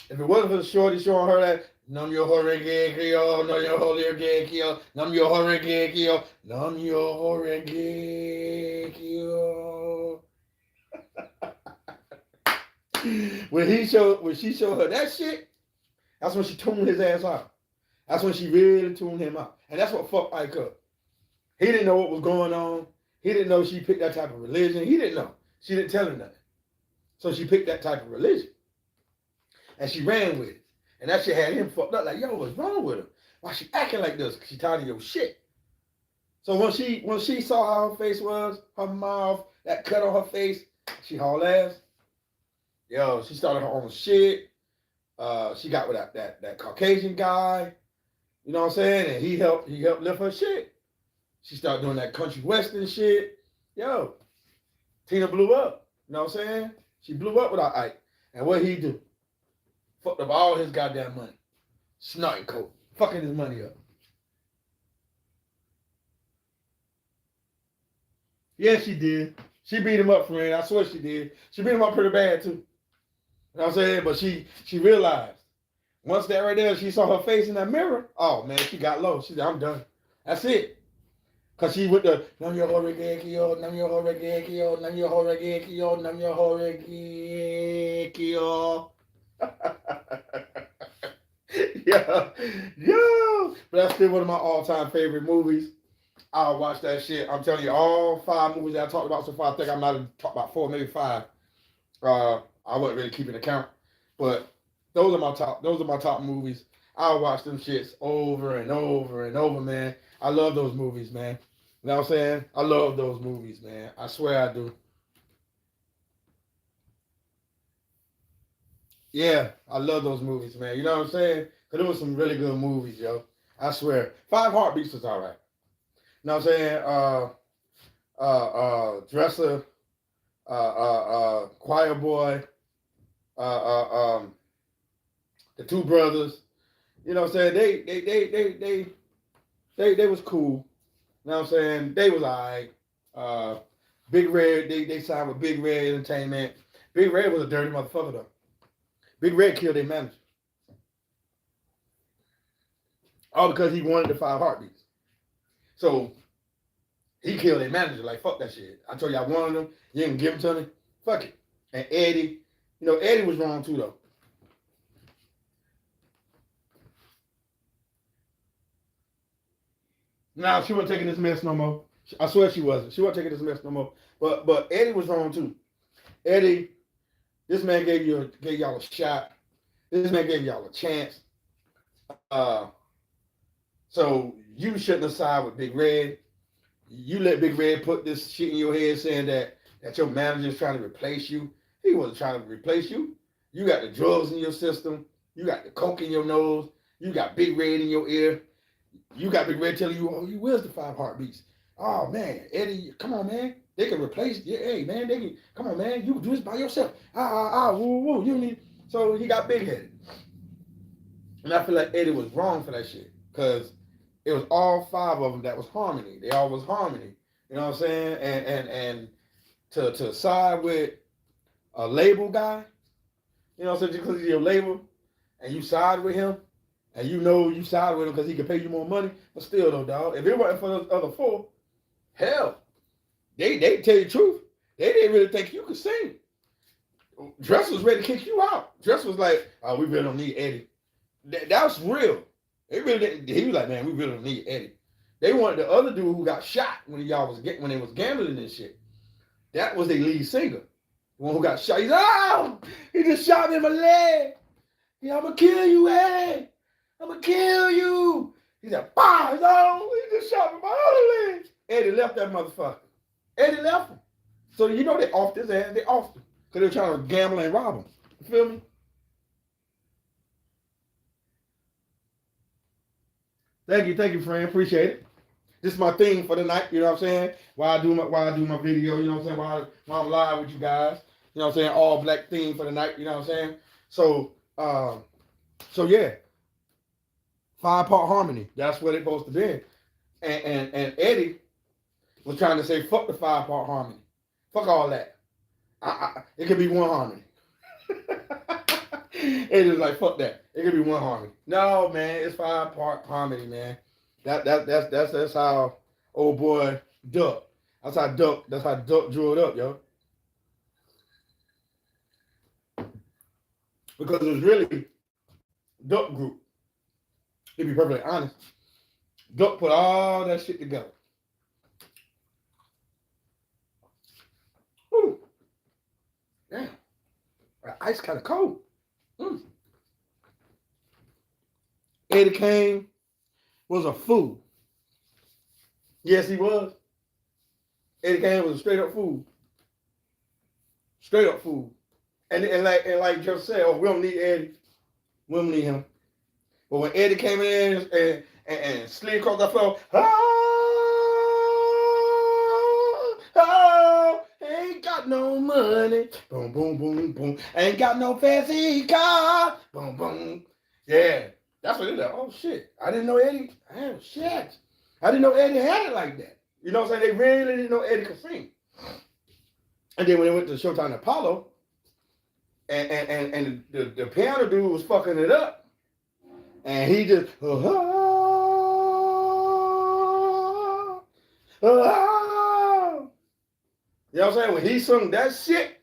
Speaker 1: if it wasn't for the shorty showing her that Nam yo horenge kyo, nam yo horenge kyo, nam yo horenge kyo, nam yo horenge kyo. When she showed her that shit, that's when she tuned his ass out. That's when she really tuned him out. And that's what fucked Ike up. He didn't know what was going on. He didn't know she picked that type of religion. He didn't know. She didn't tell him nothing. So she picked that type of religion. And she ran with it. And that shit had him fucked up. Like, yo, what's wrong with her? Why she acting like this? Because she tired of your shit. So when she saw how her face was, her mouth, that cut on her face, she hauled ass. Yo, she started her own shit. She got with that Caucasian guy. You know what I'm saying? And he helped lift her shit. She started doing that country western shit. Yo, Tina blew up. You know what I'm saying? She blew up without Ike. And what he do? Fucked up all his goddamn money. Snotty coat. Fucking his money up. Yeah, she did. She beat him up, friend. I swear she did. She beat him up pretty bad, too. You know what I'm saying? But she realized. Once that right there, she saw her face in that mirror. Oh, man, she got low. She said, I'm done. That's it. Because she went to, Nam yo horenge, Nam yo horenge, Nam yo horenge, Nam yo horenge. Yo. But that's still one of my all-time favorite movies. I'll watch that shit. I'm telling you, all 5 movies that I talked about so far, I think I might have talked about 4, maybe 5. I wasn't really keeping account. But those are my top movies. I'll watch them shits over and over and over, man. I love those movies, man. You know what I'm saying? I love those movies, man. I swear I do. Yeah, I love those movies, man. You know what I'm saying? Because there was some really good movies, yo. I swear. 5 Heartbeats was all right. You know what I'm saying? Dresser, Choir Boy, the 2 brothers. You know what I'm saying? They was cool. You know what I'm saying? They was all right. Big Red, they signed with Big Red Entertainment. Big Red was a dirty motherfucker, though. Big Red killed their manager. All because he wanted the 5 Heartbeats. So, he killed their manager. Like, fuck that shit. I told you I wanted them. You didn't give them to me. Fuck it. And Eddie, you know, Eddie was wrong, too, though. Nah, she wasn't taking this mess no more. I swear she wasn't. She wasn't taking this mess no more. But Eddie was wrong too. Eddie, this man gave y'all a shot. This man gave y'all a chance. So you shouldn't have sided with Big Red. You let Big Red put this shit in your head saying that your manager is trying to replace you. He wasn't trying to replace you. You got the drugs in your system. You got the coke in your nose. You got Big Red in your ear. You got Big Red telling you, oh, you where's the 5 Heartbeats? Oh, man, Eddie, come on, man. They can replace you. Hey, man, they can, come on, man. You can do this by yourself. Woo. You need. So he got big-headed. And I feel like Eddie was wrong for that shit. Because it was all 5 of them that was harmony. They all was harmony. You know what I'm saying? And to side with a label guy, you know what I'm saying, just because he's your label, and you side with him, and you know you side with him because he can pay you more money, but still though, dog, if it wasn't for those other 4, hell, they tell you the truth. They didn't really think you could sing. Dress was ready to kick you out. Dress was like, oh, we really don't need Eddie. That was real. They really didn't. He was like, man, we really don't need Eddie. They wanted the other dude who got shot when they was gambling and shit. That was their lead singer. The one who got shot. He's he just shot me in my leg. I'm gonna kill you, Eddie. I'm gonna kill you. He said, "Bah!" He said, "Oh, he just shot me my other leg." Eddie left that motherfucker. Eddie left him. So you know they offed his ass. They offed him because they were trying to gamble and rob him. You feel me? Thank you, friend. Appreciate it. This is my thing for the night. You know what I'm saying? While I do my video. You know what I'm saying? While I'm live with you guys. You know what I'm saying? All black theme for the night. You know what I'm saying? So yeah, 5-part harmony. That's what it's supposed to be. And Eddie was trying to say fuck the 5-part harmony. Fuck all that. It could be one harmony. Eddie's like fuck that. It could be one harmony. No man, it's 5-part harmony, man. That's how old boy Duck. That's how Duck drew it up, yo. Because it was really Duck Group. To be perfectly honest, Duck put all that shit together. Whew. Damn. That ice kind of cold. Eddie Kane was a fool. Yes, he was. Eddie Kane was a straight up fool. Straight up fool. And like Jeff said, oh, we don't need Eddie. We don't need him. But when Eddie came in and slid across the floor, ain't got no money. Boom, boom, boom, boom. Ain't got no fancy car. Boom, boom. Yeah. That's what it is. Oh, shit. I didn't know Eddie. Oh, shit. I didn't know Eddie had it like that. You know what I'm saying? They really didn't know Eddie could sing. And then when they went to Showtime Apollo, and the piano dude was fucking it up. And he just, you know what I'm saying? When he sung that shit,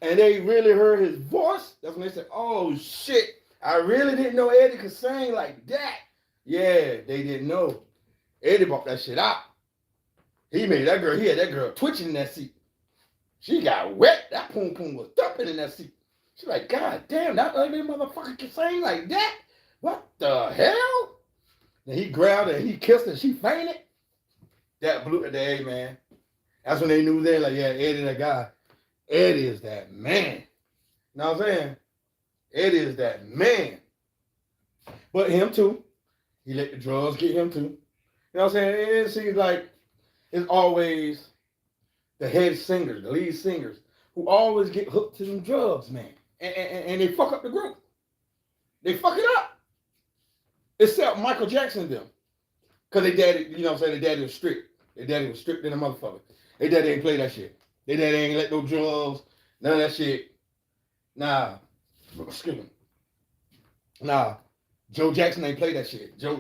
Speaker 1: and they really heard his voice, that's when they said, oh shit, I really didn't know Eddie could sing like that. Yeah, they didn't know. Eddie brought that shit out. He had that girl twitching in that seat. She got wet. That poom poom was dumping in that seat. She's like, God damn, that ugly motherfucker can sing like that? What the hell? And he grabbed her, he kissed her, and she fainted. That blew the day, man. That's when they knew then, like, yeah, Eddie that guy. Eddie is that man. You know what I'm saying? Eddie is that man. But him too. He let the drugs get him too. You know what I'm saying? It seems like it's always the head singers, the lead singers, who always get hooked to them drugs, man. And they fuck up the group. They fuck it up. Except Michael Jackson them. Because they daddy, you know what I'm saying, their daddy was strict. Their daddy was strict than a motherfucker. Their daddy ain't play that shit. Their daddy ain't let no drugs, none of that shit. Nah. Excuse me. Nah. Joe Jackson ain't play that shit. Joe,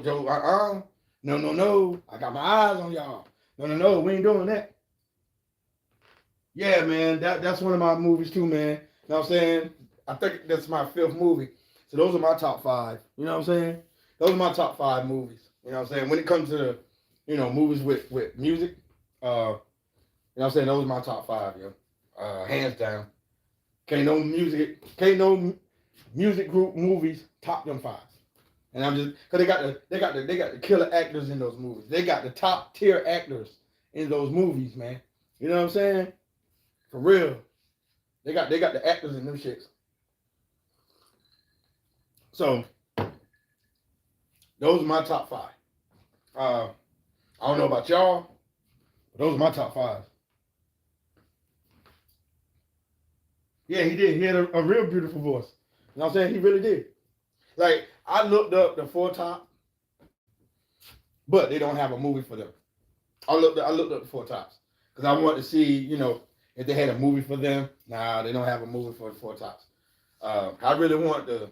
Speaker 1: no. I got my eyes on y'all. No, we ain't doing that. Yeah, man, that's one of my movies too, man. You know what I'm saying? I think that's my 5th movie. So those are my top 5. You know what I'm saying? Those are my top 5 movies. You know what I'm saying? When it comes to, movies with music, you know what I'm saying? Those are my top 5, yo. Hands down. Can't no music group movies top them 5. And I'm just, cause they got the killer actors in those movies. They got the top tier actors in those movies, man. You know what I'm saying? For real. They got the actors in them shits. So those are my top 5. I don't know about y'all, but those are my top 5. Yeah, he did. He had a real beautiful voice. You know what I'm saying? He really did. Like, I looked up the 4 Top, but they don't have a movie for them. I looked up the 4 Tops because I wanted to see, if they had a movie for them. Nah, they don't have a movie for the 4 Tops. I really wanted to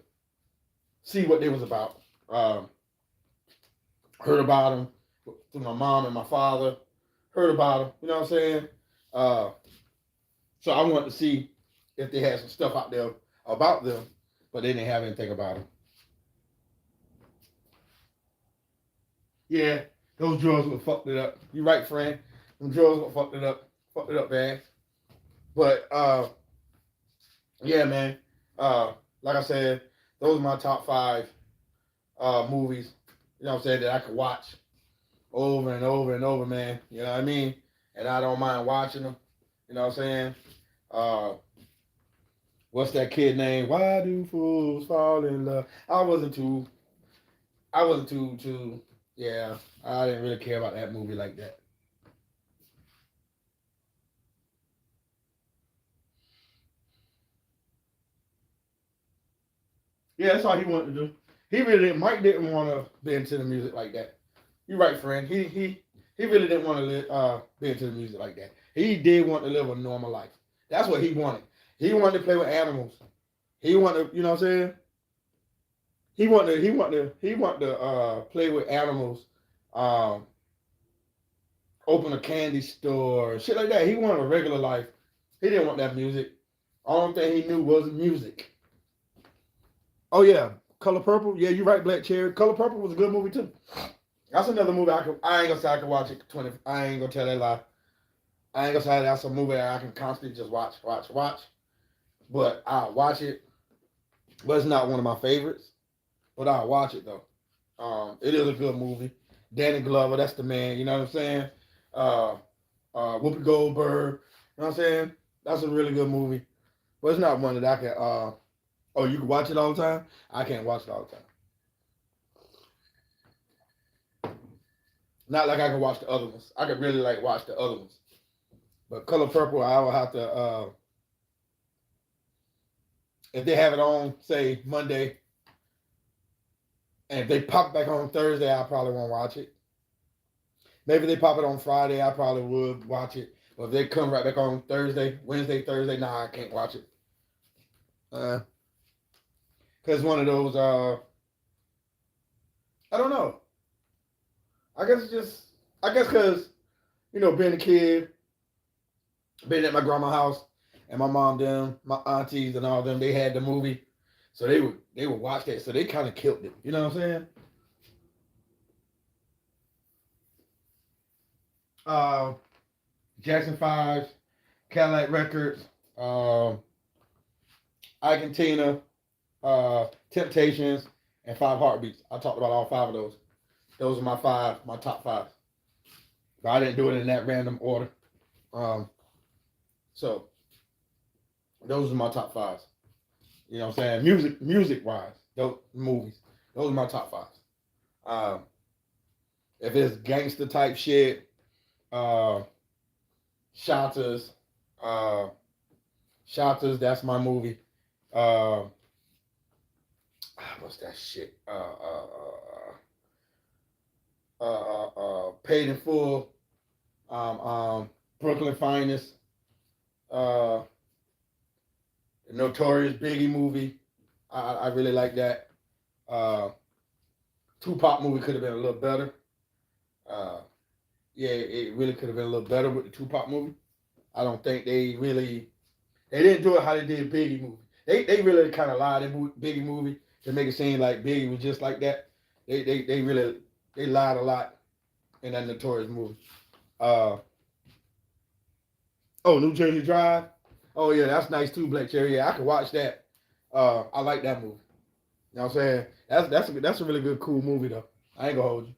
Speaker 1: see what they was about. Heard about them through my mom and my father. Heard about them, you know what I'm saying? So I wanted to see if they had some stuff out there about them, but they didn't have anything about them. Yeah, those drugs would have fucked it up. You right, friend. Them drugs would have fucked it up. Fucked it up, man. But, yeah, man. Like I said, Those are my top five movies. You know what I'm saying, that I could watch over and over and over, man. You know what I mean? And I don't mind watching them. You know what I'm saying? Uh, what's that kid name? Why do fools fall in love? I wasn't too. Yeah, I didn't really care about that movie like that. Yeah, that's all he wanted to do. He really didn't. Mike didn't want to be into the music like that. You're right, friend. He really didn't want to be into the music like that. He did want to live a normal life. That's what he wanted. He wanted to play with animals. He wanted, you know what I'm saying? He wanted to play with animals, um, open a candy store, shit like that. He wanted a regular life. He didn't want that music. Only thing he knew was music. Oh yeah, Color Purple. Yeah, you're right, Black Cherry. Color Purple was a good movie too. That's another movie I ain't gonna say I can watch it 20. I ain't gonna tell that lie. I ain't gonna say that's a movie that I can constantly just watch. But I'll watch it. But it's not one of my favorites. But I'll watch it though. It is a good movie. Danny Glover, that's the man. You know what I'm saying? Uh, Whoopi Goldberg. You know what I'm saying? That's a really good movie. But it's not one that I can. Oh, you can watch it all the time. I can't watch it all the time. Not like I can watch the other ones. I could really like watch the other ones. But Color Purple, I will have to. If they have it on, say Monday, and if they pop back on Thursday, I probably won't watch it. Maybe they pop it on Friday, I probably would watch it. But if they come right back on Thursday, Wednesday, Thursday, nah, I can't watch it. Cause one of those, I don't know. I guess it's just, I guess cause being a kid, being at my grandma's house, and my mom, them, my aunties, and all them, they had the movie, so they would watch that, so they kind of killed it. You know what I'm saying? Uh, Jackson Five, Cadillac Records, Ike and Tina, Temptations, and Five Heartbeats. I talked about all five of those. Those are my top five. But I didn't do it in that random order. Um, so those are my top fives. You know what I'm saying? Music wise, those movies. Those are my top fives. Um, if it's gangster type shit, uh, Shotters, uh, Shotters, that's my movie. Uh, what's that shit? Paid in Full, Brooklyn Finest, uh, the Notorious Biggie movie. I really like that. Uh, Tupac movie could have been a little better. Uh, yeah, it really could have been a little better with the Tupac movie. I don't think they didn't do it how they did Biggie movie. They really kind of lied in Biggie movie to make it seem like Biggie was just like that. They really they lied a lot in that Notorious movie. Uh, oh, New Jersey Drive. Oh yeah, that's nice too, Black Cherry. Yeah, I could watch that. I like that movie. You know what I'm saying? That's a really good, cool movie though. I ain't gonna hold you.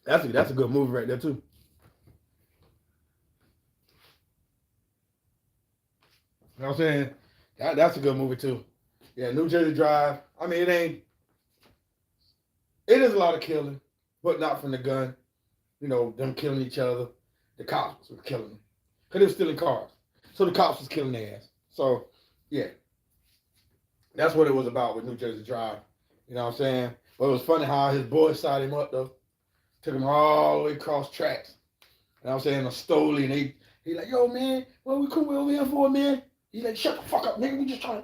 Speaker 1: That's a good movie right there too. You know what I'm saying? That's a good movie too. Yeah, New Jersey Drive. I mean, it is a lot of killing, but not from the gun. Them killing each other. The cops were killing them because they were stealing cars. So the cops was killing their ass. So yeah, that's what it was about with New Jersey Drive. You know what I'm saying? But it was funny how his boys sided him up though. Took him all the way across tracks. And I was saying a Stoli, and he like, yo man, what we come over here for, man? He's like, shut the fuck up, nigga. We just trying.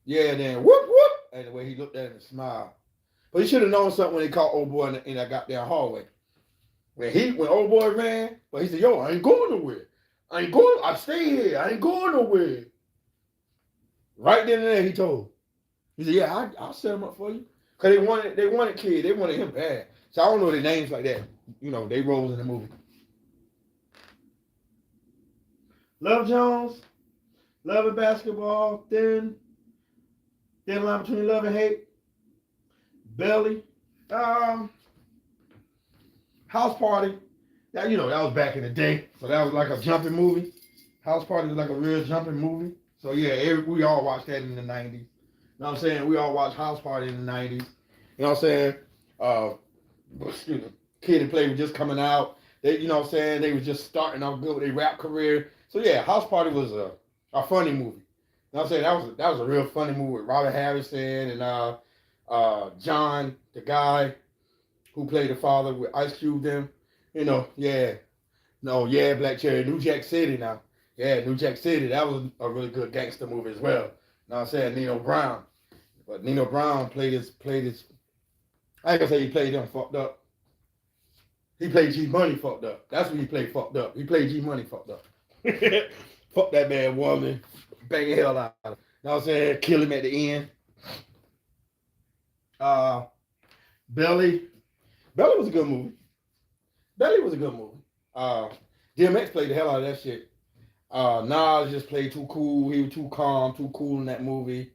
Speaker 1: Yeah, then whoop whoop. And the way he looked at him and smiled. But he should have known something when he caught old boy in that goddamn hallway. When old boy ran, but he said, yo, I ain't going nowhere. I stay here. I ain't going nowhere. Right then and there, he told. He said, yeah, I'll set him up for you. Cause they wanted kid. They wanted him bad. So I don't know their names like that. They roles in the movie. Love Jones, Love and Basketball, then Thin Line Between Love and Hate. Belly. House Party. That that was back in the day. So that was like a jumping movie. House Party was like a real jumping movie. So yeah, we all watched that in the 90s. You know what I'm saying? We all watched House Party in the 90s. You know what I'm saying? Excuse me. Kid and Play was just coming out. They, you know what I'm saying? They was just starting off good with their rap career. So yeah, House Party was a funny movie. You know what I'm saying? That was a real funny movie with Robert Harrison and John, the guy who played the father with Ice Cube them. Yeah. No, yeah, Black Cherry, New Jack City now. Yeah, New Jack City. That was a really good gangster movie as well. You know what I'm saying? Nino Brown. But Nino Brown played his I ain't gonna say he played him fucked up. He played G Money fucked up. That's when he played fucked up. He played G Money fucked up. Fuck that bad woman. Bang the hell out of him. You know what I'm saying? Kill him at the end. Belly. Belly was a good movie. Belly was a good movie. DMX played the hell out of that shit. Nas just played too cool. He was too calm, too cool in that movie.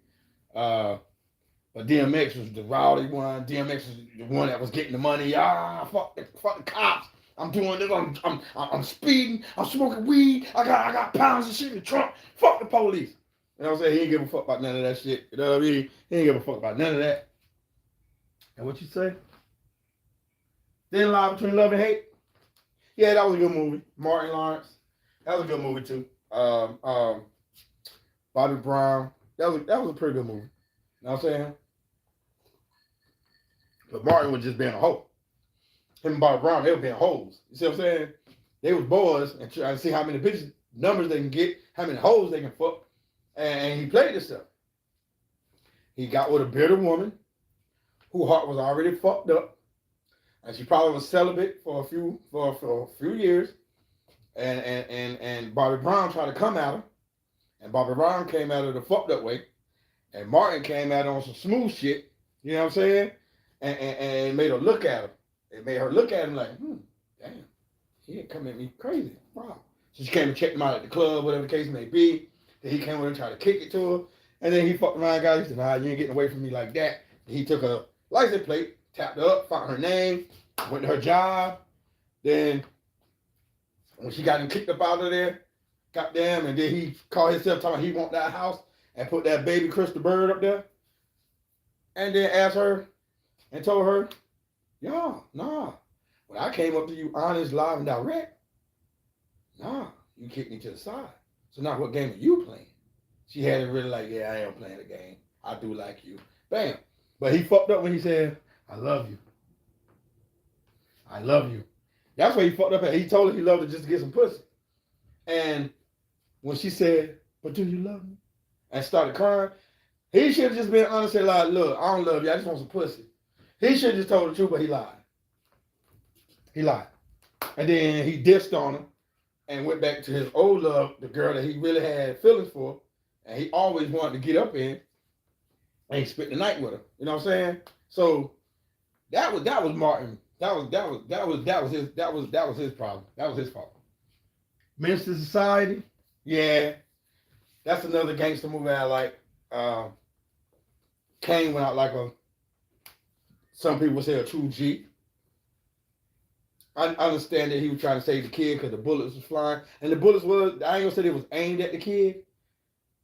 Speaker 1: But DMX was the rowdy one. DMX was the one that was getting the money. Fuck the cops. I'm doing this. I'm speeding. I'm smoking weed. I got pounds of shit in the trunk. Fuck the police. You know what I'm saying? He ain't give a fuck about none of that shit. You know what I mean? He ain't give a fuck about none of that. And what you say? Thin Line Between Love and Hate. Yeah, that was a good movie. Martin Lawrence. That was a good movie too. Bobby Brown. That was a pretty good movie. You know what I'm saying? But Martin was just being a hoe. Him and Bobby Brown, they were being hoes. You see what I'm saying? They was boys and trying to see how many bitches numbers they can get, how many hoes they can fuck. And he played this stuff. He got with a bitter woman whose heart was already fucked up. And she probably was celibate for a few years. And Bobby Brown tried to come at her. And Bobby Brown came at her the fucked up way. And Martin came at her on some smooth shit. You know what I'm saying? And made her look at him. It made her look at him like, damn, he ain't come at me crazy. Wow. So she came and checked him out at the club, whatever the case may be. Then he came over and tried to kick it to her. And then he fucked around, guys. He said, nah, you ain't getting away from me like that. And he took a license plate, tapped her up, found her name, went to her job. Then when she got him kicked up out of there, goddamn, and then he called himself talking he want that house and put that baby Crystal Bird up there. And then asked her and told her, nah. When I came up to you honest, live, and direct, nah, you kicked me to the side. So now what game are you playing? She had it really like, yeah, I am playing a game. I do like you. Bam. But he fucked up when he said, I love you. I love you. That's why he fucked up. He told her he loved her just to get some pussy. And when she said, but do you love me? And started crying, he should have just been honest and like, look, I don't love you. I just want some pussy. He should have just told the truth, but he lied. He lied. And then he dissed on her and went back to his old love, the girl that he really had feelings for. And he always wanted to get up in. And he spent the night with her. You know what I'm saying? So that was Martin. That was his problem. That was his fault. Menace to Society. Yeah. That's another gangster movie I like. Kane went out like some people say a true G. I understand that he was trying to save the kid because the bullets was flying. And the bullets was, I ain't gonna say it was aimed at the kid.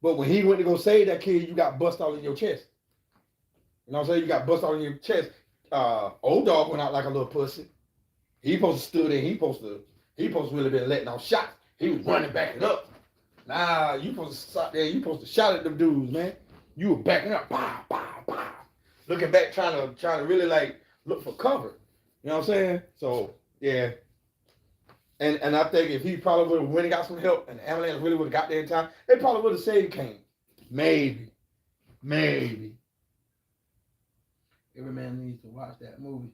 Speaker 1: But when he went to go save that kid, you got bust all in your chest. You know what I'm saying? You got bust all in your chest. Old dog went out like a little pussy. He supposed to stood in. He supposed to really been letting off shots. He was running backing up. Nah, you supposed to stop there. You supposed to shout at them dudes, man. You were backing up. Pow, pow, pow. Looking back, trying to really like look for cover. You know what I'm saying? So yeah. And I think if he probably would have went and got some help and the ambulance really would have got there in time, they probably would have saved Kane. Maybe. Every man needs to watch that movie.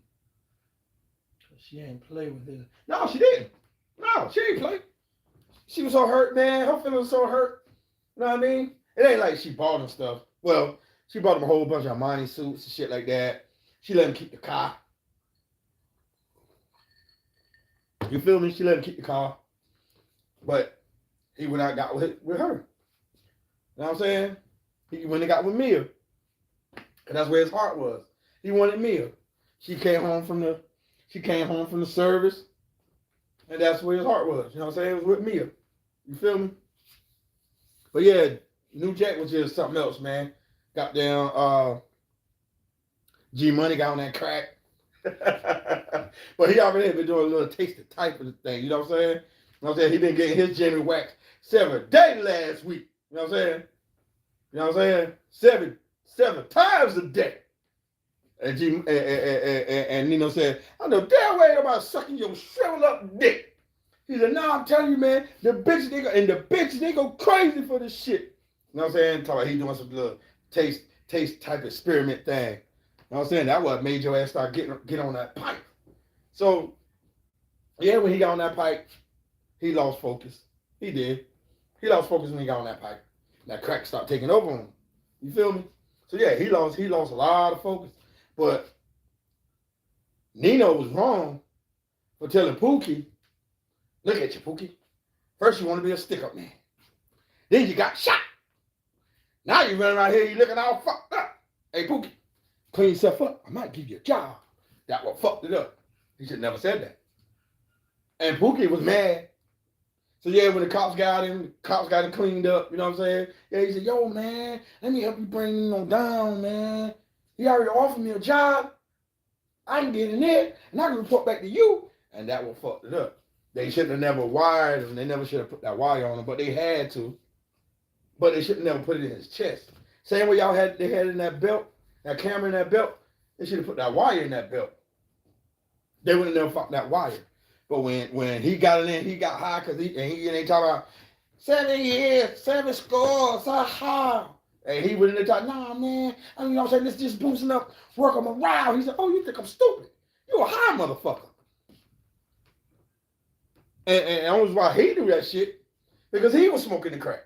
Speaker 1: She ain't play with it. No, she didn't. No, she ain't play. She was so hurt, man. Her feelings were so hurt. You know what I mean? It ain't like she bought him stuff. Well, she bought him a whole bunch of Armani suits and shit like that. She let him keep the car. You feel me? She let him keep the car. But he went out and got with her. You know what I'm saying? He went and got with Mia. Cause that's where his heart was. He wanted Mia. She came home from the service, and that's where his heart was. You know what I'm saying? It was with Mia. You feel me? But yeah, New Jack was just something else, man. Got down. G Money got on that crack. But he already been doing a little taste of type of the thing. You know what I'm saying? You know what I'm saying? He been getting his Jimmy waxed 7 days last week. You know what I'm saying? You know what I'm saying? Seven times a day. And Nino said, I know damn well about sucking your shriveled up dick. He said, no, I'm telling you, man, the bitches, they go crazy for this shit. You know what I'm saying? Talking about he doing some little taste type experiment thing. You know what I'm saying? That what made your ass start get on that pipe. So, yeah, when he got on that pipe, he lost focus. He did. He lost focus when he got on that pipe. That crack started taking over on him. You feel me? So yeah, he lost a lot of focus. But Nino was wrong for telling Pookie, look at you, Pookie. First you want to be a stick-up man. Then you got shot. Now you running around here, you looking all fucked up. Hey, Pookie, clean yourself up. I might give you a job. That what fucked it up. He should never said that. And Pookie was mad. So yeah, when the cops got him cleaned up, you know what I'm saying? Yeah, he said, yo, man, let me help you bring him down, man. He already offered me a job. I can get in there, and I can report back to you. And that what fucked it up. They should have never wired him. They never should have put that wire on him, but they had to. But they should have never put it in his chest. Same way they had in that belt, that camera in that belt, they should have put that wire in that belt. They would have never fucked that wire. But when he got in there, he got high because they talking about 7 years, 7 scores, aha. And he went in there talking, nah, man, I mean, you know what I'm saying, this just boosting up, work on morale. He said, oh, you think I'm stupid? You a high motherfucker. And that was why he do that shit, because he was smoking the crack.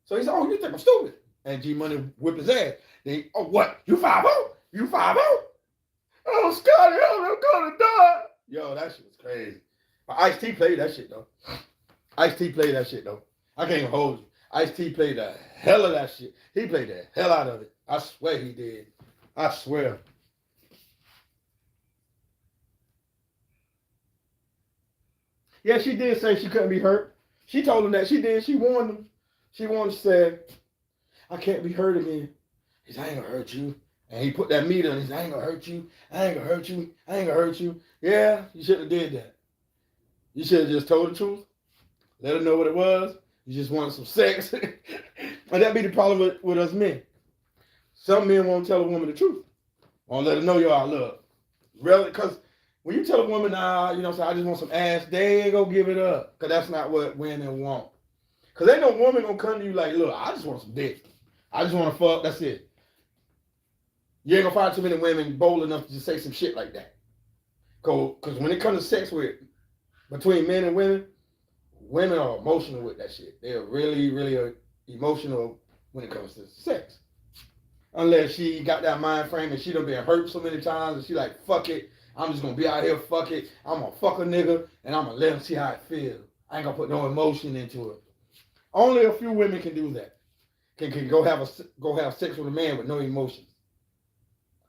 Speaker 1: So he said, oh, you think I'm stupid? And G Money whipped his ass. Then, oh, what? You 5-0? You 5-0? Oh, Scotty, I'm gonna die. Yo, that shit was crazy. But Ice-T played that shit, though. Ice-T played that shit, though. I can't even hold you. Ice-T played the hell of that shit. He played the hell out of it. I swear he did. I swear. Yeah, she did say she couldn't be hurt. She told him that. She did. She warned him. She said, I can't be hurt again. He said, I ain't gonna hurt you. And he put that meat on. He said, I ain't gonna hurt you. I ain't gonna hurt you. I ain't gonna hurt you. Yeah, you shouldn't have did that. You should have just told the truth. Let her know what it was. You just wanted some sex. And that be the problem with us men. Some men won't tell a woman the truth. Won't let her know you're out of love. Really, because when you tell a woman, I just want some ass, they ain't gonna give it up. Because that's not what women want. Because ain't no woman gonna come to you like, look, I just want some dick. I just want to fuck, that's it. You ain't gonna find too many women bold enough to just say some shit like that. Because when it comes to sex between men and women are emotional with that shit. They're really, really emotional when it comes to sex. Unless she got that mind frame and she done been hurt so many times and she like, fuck it. I'm just gonna be out here, fuck it. I'm gonna fuck a nigga and I'm gonna let him see how it feels. I ain't gonna put no emotion into it. Only a few women can do that. Can go have sex with a man with no emotions.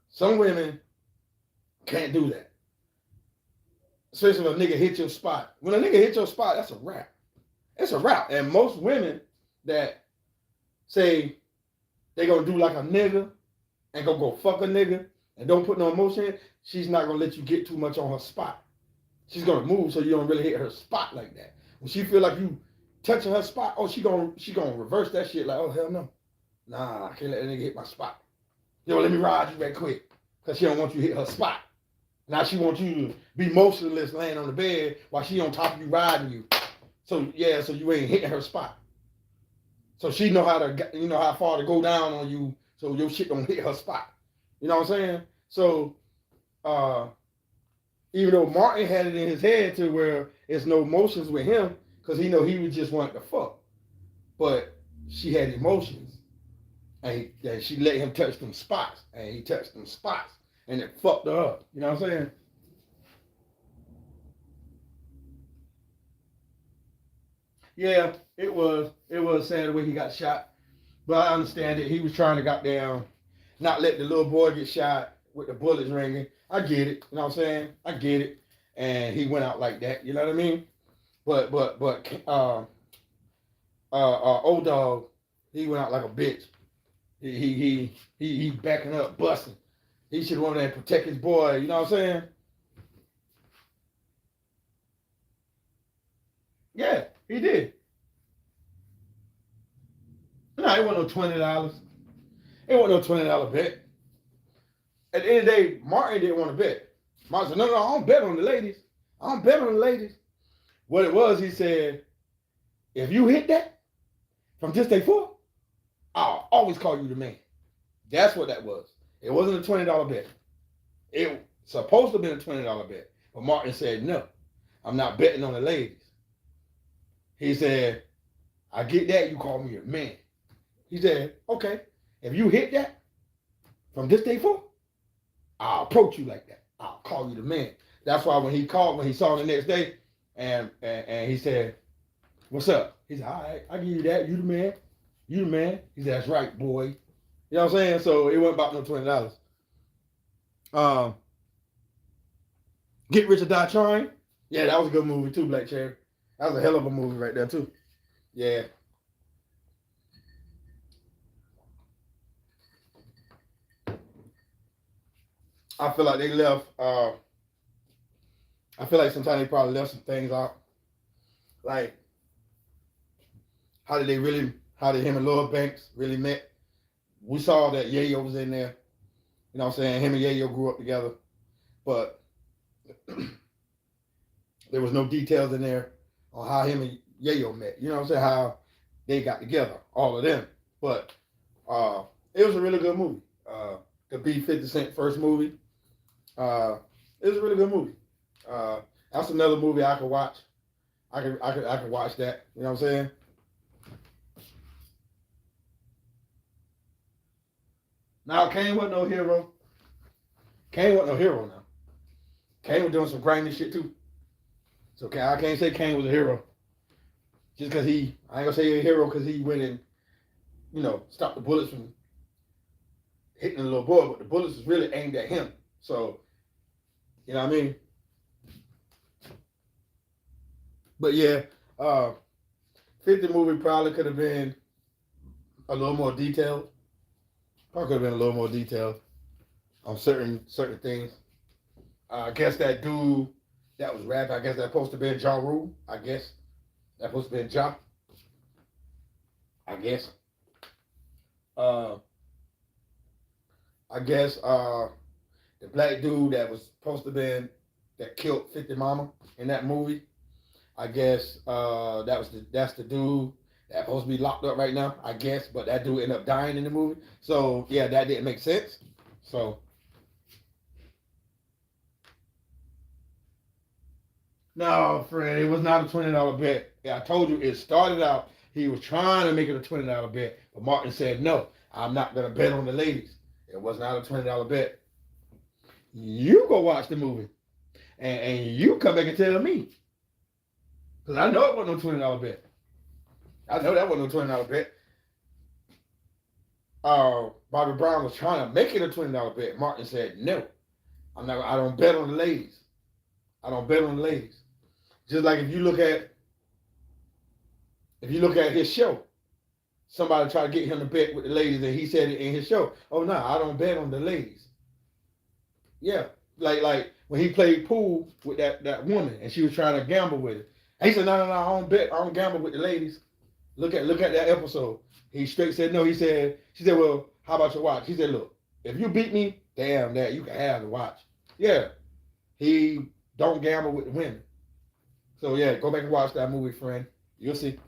Speaker 1: Some women can't do that. Especially when a nigga hit your spot. When a nigga hit your spot, that's a wrap. It's a wrap. And most women that say they gonna do like a nigga and go fuck a nigga and don't put no emotion in, she's not gonna let you get too much on her spot. She's gonna move so you don't really hit her spot like that. When she feel like you touching her spot, oh, she gonna reverse that shit like, oh, hell no. Nah, I can't let that nigga hit my spot. Yo, let me ride you right quick. Because she don't want you to hit her spot. Now she wants you to be motionless laying on the bed while she on top of you riding you. So yeah, so you ain't hitting her spot. So she know how far to go down on you so your shit don't hit her spot. You know what I'm saying? So even though Martin had it in his head to where it's no emotions with him, because he know he was just wanting to fuck. But she had emotions. And she let him touch them spots. And he touched them spots. And it fucked her up. You know what I'm saying? Yeah, it was sad the way he got shot. But I understand it. He was trying to goddamn not let the little boy get shot with the bullets ringing. I get it. You know what I'm saying? I get it. And he went out like that. You know what I mean? But old dog, he went out like a bitch. He backing up, busting. He should went there and protect his boy. You know what I'm saying? Yeah, he did. No, it wasn't no $20. It wasn't no $20 bet. At the end of the day, Martin didn't want to bet. Martin said, no, I don't bet on the ladies. I don't bet on the ladies. What it was, he said, if you hit that from this day forward, I'll always call you the man. That's what that was. It wasn't a $20 bet. It was supposed to have been a $20 bet. But Martin said, no, I'm not betting on the ladies. He said, I get that, you call me a man. He said, okay, if you hit that from this day forward, I'll approach you like that. I'll call you the man. That's why when he saw him the next day, and he said, what's up? He said, all right, I give you that. You the man. You the man. He said, that's right, boy. You know what I'm saying? So it wasn't about no $20. Get Rich or Die Trying. Yeah, that was a good movie too, Black Cherry. That was a hell of a movie right there too. Yeah. I feel like they left. I feel like sometimes they probably left some things out. Like, how did him and Lloyd Banks really met? We saw that Yayo was in there. You know what I'm saying? Him and Yayo grew up together. But there was no details in there on how him and Yayo met. You know what I'm saying? How they got together, all of them. But it was a really good movie. To be 50 Cent first movie. It was a really good movie. That's another movie I could watch. I could watch that. You know what I'm saying? Now Kane wasn't no hero. Kane wasn't no hero now. Kane was doing some grimy shit too. So I can't say Kane was a hero. Just because I ain't gonna say he's a hero because he went and, stopped the bullets from hitting the little boy, but the bullets was really aimed at him. So, you know what I mean? But yeah, 50 movie probably could have been a little more detailed. Probably could have been a little more detailed on certain things. I guess that dude that was rapping, I guess that's supposed to be Ja Rule. I guess that's supposed to be Ja. I guess. I guess the black dude that was supposed to be that killed 50 Mama in that movie. I guess that's the dude that's supposed to be locked up right now, I guess, but that dude ended up dying in the movie. So yeah, that didn't make sense. So no, friend, it was not a $20 bet. Yeah, I told you it started out, he was trying to make it a $20 bet, but Martin said, no, I'm not gonna bet on the ladies. It was not a $20 bet. You go watch the movie. And you come back and tell me. Because I know it wasn't no $20 bet. I know that wasn't no $20 bet. Bobby Brown was trying to make it a $20 bet. Martin said, no. I don't bet on the ladies. I don't bet on the ladies. Just like if you look at his show, somebody tried to get him to bet with the ladies and he said it in his show. Oh no, I don't bet on the ladies. Yeah. Like when he played pool with that woman and she was trying to gamble with it. And he said, no, I don't bet. I don't gamble with the ladies. Look at that episode. He straight said no. She said, well, how about your watch? He said, look, if you beat me, damn that, you can have the watch. Yeah. He don't gamble with the women. So yeah, go back and watch that movie, friend. You'll see.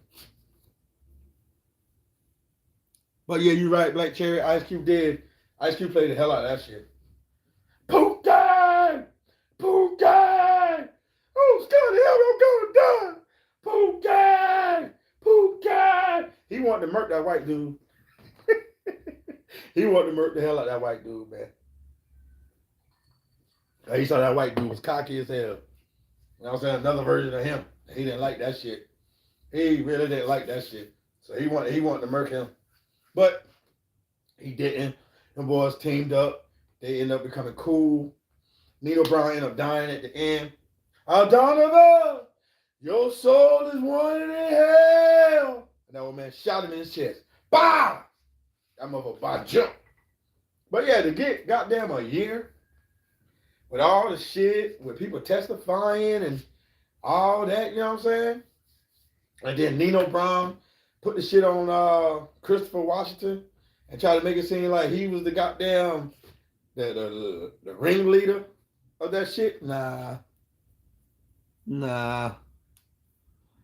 Speaker 1: But yeah, you're right, Black Cherry. Ice Cube did. Ice Cube played the hell out of that shit. Poop game! Poop game! Oh, Scott, hell, I'm gonna die! Poop game! Poop game! He wanted to murk that white dude. He wanted to murk the hell out of that white dude, man. He saw that white dude was cocky as hell. You know what I'm saying? Another version of him. He didn't like that shit. He really didn't like that shit. So he wanted to murk him. But he didn't. Them boys teamed up. They end up becoming cool. Nino Brown ended up dying at the end. Donovan, your soul is wanted in hell. And that old man shot him in his chest. Bah! That motherfucker by jump. But yeah, to get goddamn a year with all the shit, with people testifying and all that, you know what I'm saying? And then Nino Brown put the shit on Christopher Washington and tried to make it seem like he was the goddamn the ringleader of that shit. Nah.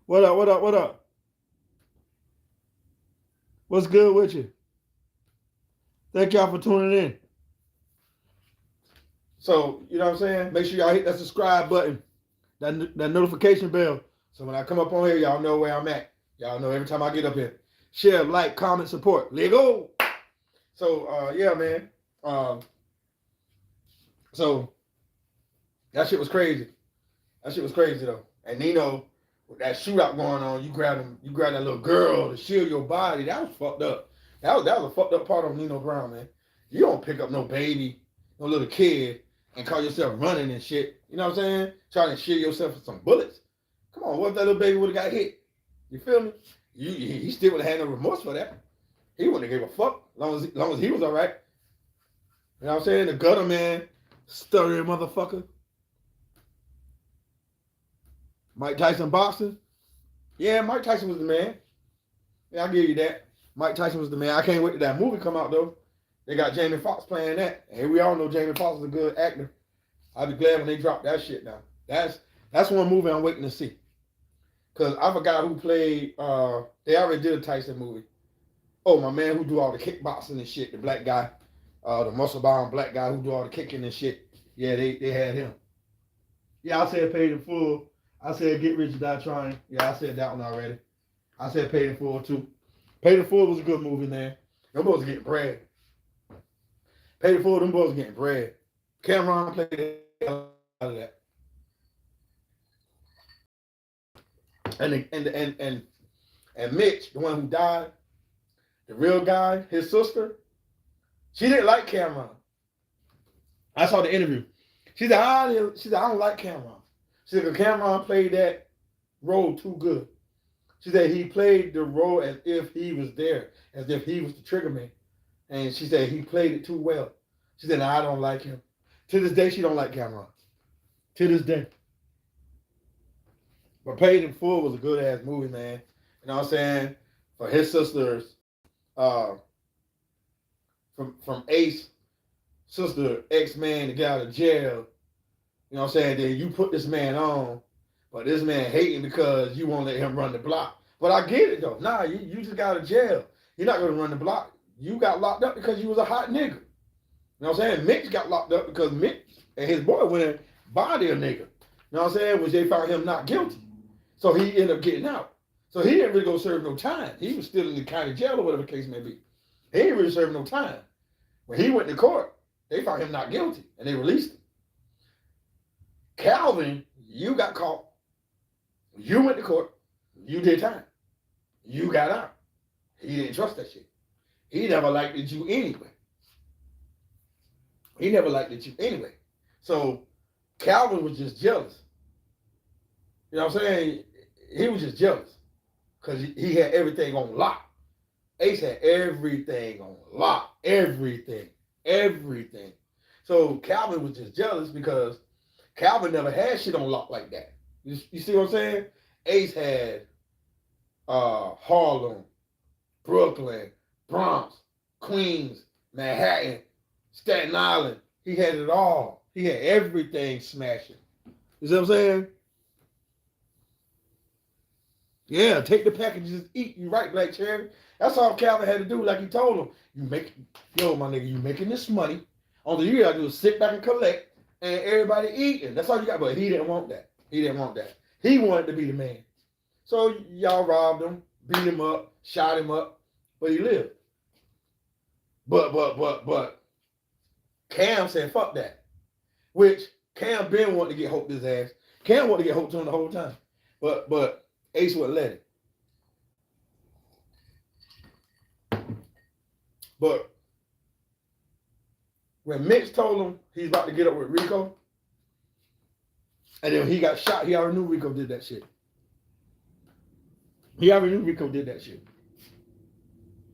Speaker 1: What up? What's good with you? Thank y'all for tuning in. So, you know what I'm saying? Make sure y'all hit that subscribe button, that notification bell. So when I come up on here, y'all know where I'm at. Y'all know every time I get up here. Share, like, comment, support. Lego. So, yeah, man. So, that shit was crazy. That shit was crazy, though. And Nino, with that shootout going on, you grab that little girl to shield your body. That was fucked up. That was a fucked up part of Nino Brown, man. You don't pick up no baby, no little kid, and call yourself running and shit. You know what I'm saying? Trying to shield yourself from some bullets. Come on, what if that little baby would have got hit? You feel me? He still would have had no remorse for that. He wouldn't have gave a fuck, long as he was all right. You know what I'm saying? The gutter man, stuttering motherfucker. Mike Tyson boxing? Yeah, Mike Tyson was the man. Yeah, I'll give you that. Mike Tyson was the man. I can't wait till that movie come out, though. They got Jamie Foxx playing that. And we all know Jamie Foxx is a good actor. I'll be glad when they drop that shit now. That's one movie I'm waiting to see. Because I forgot who played, they already did a Tyson movie. Oh, my man who do all the kickboxing and shit, the black guy, the muscle-bound black guy who do all the kicking and shit. Yeah, they had him. Yeah, I said Paid in Full. I said Get Rich or Die Trying. Yeah, I said that one already. I said Paid in Full, too. Paid in Full was a good movie, man. Them boys getting bread. Paid in Full, them boys getting bread. Cameron played the hell out of that. And Mitch, the one who died, the real guy, his sister, she didn't like Cameron. I saw the interview. She said, I don't like Cameron. She said, Cameron played that role too good. She said he played the role as if he was there, as if he was the trigger man. And she said he played it too well. She said, I don't like him. To this day, she don't like Cameron. To this day. But Paid in Full was a good-ass movie, man. You know what I'm saying? For his sisters, from Ace, sister, ex-man to get out of jail, you know what I'm saying? Then you put this man on, but this man hating because you won't let him run the block. But I get it, though. Nah, you just got out of jail. You're not going to run the block. You got locked up because you was a hot nigga. You know what I'm saying? Mitch got locked up because Mitch and his boy went and body a nigga. You know what I'm saying? Which they found him not guilty. So he ended up getting out. So he didn't really go serve no time. He was still in the county jail or whatever the case may be. He didn't really serve no time. When he went to court, they found him not guilty and they released him. Calvin, you got caught. You went to court. You did time. You got out. He didn't trust that shit. He never liked you anyway. So Calvin was just jealous. You know what I'm saying? He was just jealous because he had everything on lock. Ace had everything on lock. Everything. So Calvin was just jealous because Calvin never had shit on lock like that. You see what I'm saying? Ace had Harlem, Brooklyn, Bronx, Queens, Manhattan, Staten Island. He had it all. He had everything smashing. You see what I'm saying? Yeah, take the packages, eat. You right, Black Cherry. That's all Calvin had to do, like he told him. My nigga, you making this money. All you gotta do is sit back and collect, and everybody eating. That's all you got. But he didn't want that. He wanted to be the man. So y'all robbed him, beat him up, shot him up, but he lived. But Cam said, fuck that. Which Cam been wanting to get Hope his ass. Cam wanted to get Hope to him the whole time. But Ace wouldn't let it. But When Mitch told him he's about to get up with Rico, and then he got shot, he already knew Rico did that shit. He already knew Rico did that shit.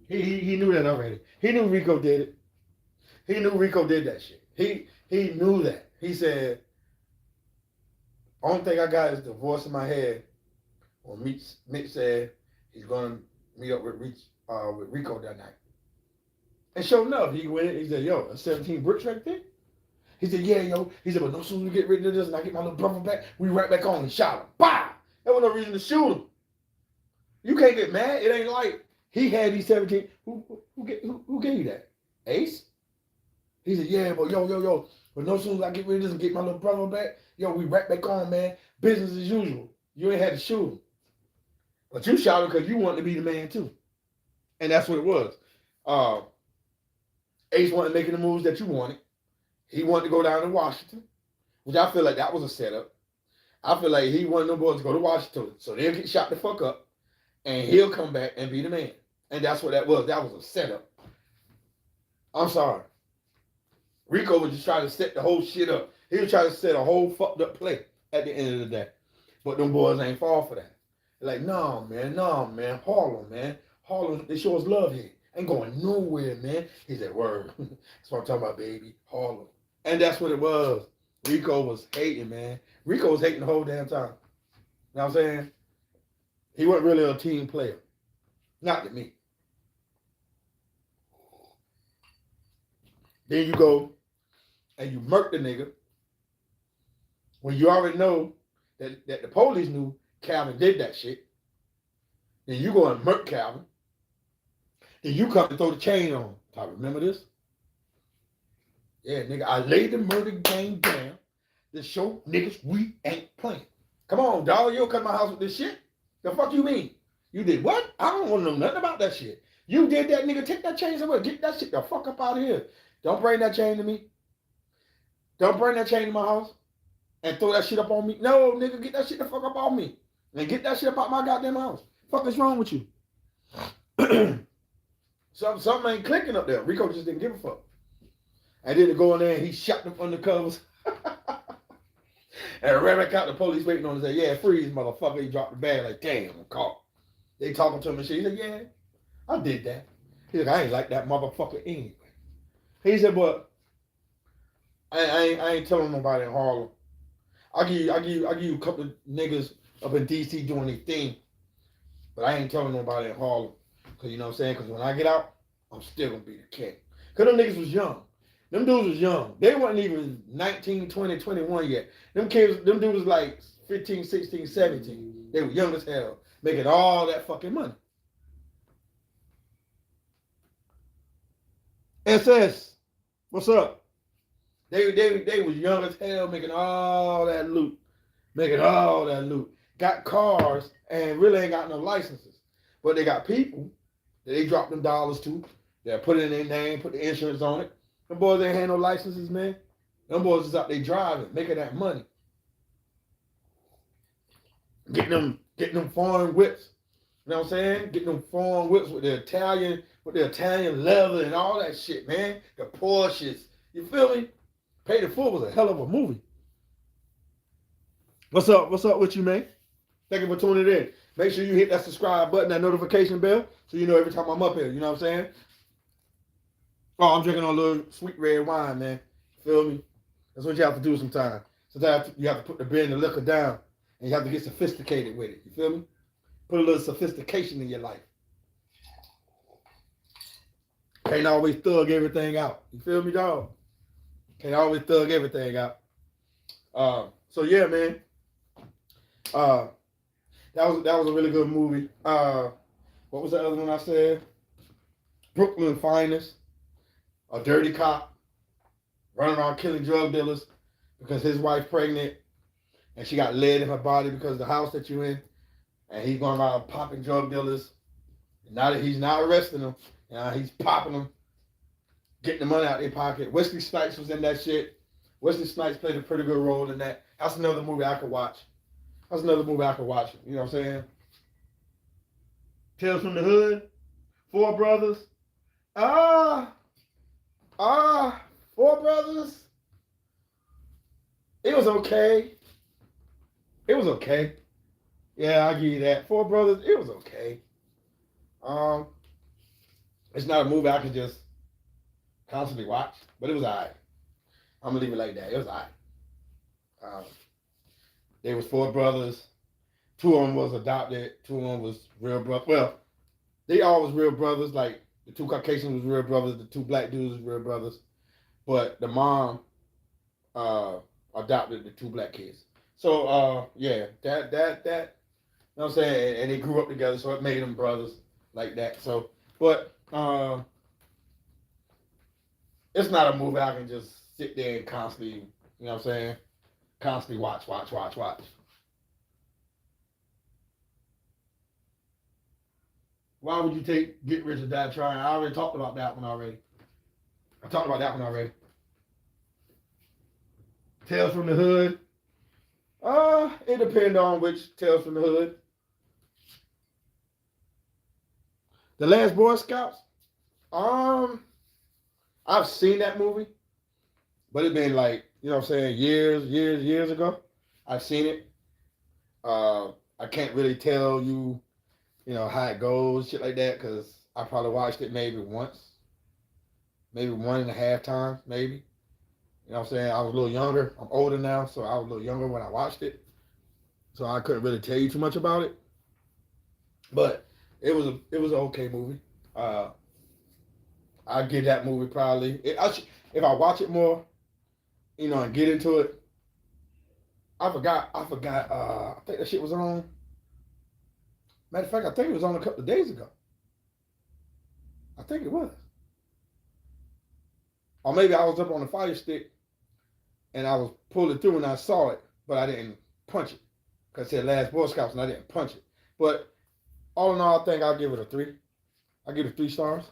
Speaker 1: He knew that already. He knew Rico did it. He knew Rico did that shit. He knew that. He said, only thing I got is the voice in my head when Mitch said he's gonna meet up with Rico that night. And sure enough, he went in, he said, yo, a 17 bricks right there? He said, yeah, yo. He said, but no sooner we get rid of this and I get my little brother back, we right back on and shot him. Bah! There was no reason to shoot him. You can't get mad. It ain't like he had these 17. Who gave you that? Ace? He said, yeah, but yo. But no sooner I get rid of this and get my little brother back, yo, we right back on, man. Business as usual. You ain't had to shoot him. But you shot him because you wanted to be the man too. And that's what it was. Ace wasn't making the moves that you wanted. He wanted to go down to Washington, which I feel like that was a setup. I feel like he wanted them boys to go to Washington so they'll get shot the fuck up and he'll come back and be the man. And that's what that was. That was a setup. I'm sorry. Rico was just trying to set the whole shit up. He was trying to set a whole fucked up play at the end of the day. But them boys ain't fall for that. They're like, no, man. Harlem, man. Harlem, they show us love here. Ain't going nowhere, man. He said, word. That's what I'm talking about, baby. Harlem. And that's what it was. Rico was hating, man. Rico was hating the whole damn time. You know what I'm saying? He wasn't really a team player. Not to me. Then you go and you murk the nigga when you already know that the police knew Calvin did that shit. Then you go and murk Calvin. Then you come and throw the chain on. I remember this? Yeah, nigga, I laid the murder game down to show niggas we ain't playing. Come on, dog, you don't come to my house with this shit. The fuck you mean? You did what? I don't want to know nothing about that shit. You did that, nigga. Take that chain somewhere. Get that shit the fuck up out of here. Don't bring that chain to me. Don't bring that chain to my house and throw that shit up on me. No, nigga, get that shit the fuck up on me. And get that shit up out my goddamn house. Fuck is wrong with you? Something ain't clicking up there. Rico just didn't give a fuck. And then to go in there and he shot them undercovers. And ran back out, the police waiting on him and said, yeah, freeze, motherfucker. He dropped the bag like, damn, I'm caught. They talking to him and shit. He said, yeah, I did that. He said, I ain't like that motherfucker anyway. He said, but I ain't telling nobody in Harlem. I give you a couple of niggas up in DC doing their thing. But I ain't telling nobody in Harlem. Cause you know what I'm saying? Cause when I get out, I'm still gonna be the cat. Cause them niggas was young. Them dudes was young. They wasn't even 19, 20, 21 yet. Them dudes was like 15, 16, 17. They were young as hell, making all that fucking money. SS, what's up? They was young as hell, making all that loot. Got cars and really ain't got no licenses. But they got people that they drop them dollars to. They put it in their name, put the insurance on it. Them boys ain't had no licenses, man. Them boys is out there driving, making that money. Getting them foreign whips. You know what I'm saying? Getting them foreign whips with the Italian leather and all that shit, man. The Porsches. You feel me? Pay the Fool was a hell of a movie. What's up with you, man? Thank you for tuning in. Make sure you hit that subscribe button, that notification bell, so you know every time I'm up here. You know what I'm saying? Oh, I'm drinking a little sweet red wine, man. Feel me? That's what you have to do sometimes. Sometimes you have to put the beer and the liquor down, and you have to get sophisticated with it. You feel me? Put a little sophistication in your life. Can't always thug everything out. You feel me, dog? Can't always thug everything out. So yeah, man. That was a really good movie. What was the other one I said? Brooklyn Finest. A dirty cop running around killing drug dealers because his wife's pregnant and she got lead in her body because of the house that you're in. And he's going around popping drug dealers. And now that he's not arresting them, he's popping them, getting the money out of their pocket. Wesley Snipes was in that shit. Wesley Snipes played a pretty good role in that. That's another movie I could watch. You know what I'm saying? Tales from the Hood. Four Brothers. Four Brothers. It was okay. It was okay. Yeah, I'll give you that. Four Brothers. It was okay. Um, it's not a movie I can just constantly watch, but it was alright. I'm gonna leave it like that. It was alright. Um, they was four brothers. Two of them was adopted. Two of them was real brothers. Well, they all was real brothers. Like the two Caucasians was real brothers. The two black dudes was real brothers. But the mom adopted the two black kids. So yeah, that you know what I'm saying? And they grew up together, so it made them brothers like that. So, but it's not a movie I can just sit there and constantly, you know what I'm saying? Constantly watch. Why would you take Get Rich or Die Trying? I already talked about that one already. I talked about that one already. Tales from the Hood. It depends on which Tales from the Hood. The Last Boy Scouts. I've seen that movie, but it's been like, you know what I'm saying, years ago. I've seen it. I can't really tell you, you know, how it goes, shit like that, because I probably watched it maybe once, maybe 1.5 times, maybe. You know what I'm saying? I was a little younger. I'm older now, so I was a little younger when I watched it. So I couldn't really tell you too much about it. But it was an okay movie. I give that movie probably if I watch it more, you know, and get into it. I forgot. I think that shit was on. Matter of fact, I think it was on a couple of days ago. I think it was. Or maybe I was up on the Fire Stick and I was pulling through and I saw it, but I didn't punch it. Because it said Last Boy Scouts and I didn't punch it. But all in all, I think I'll give it a 3. I'll give it 3 stars.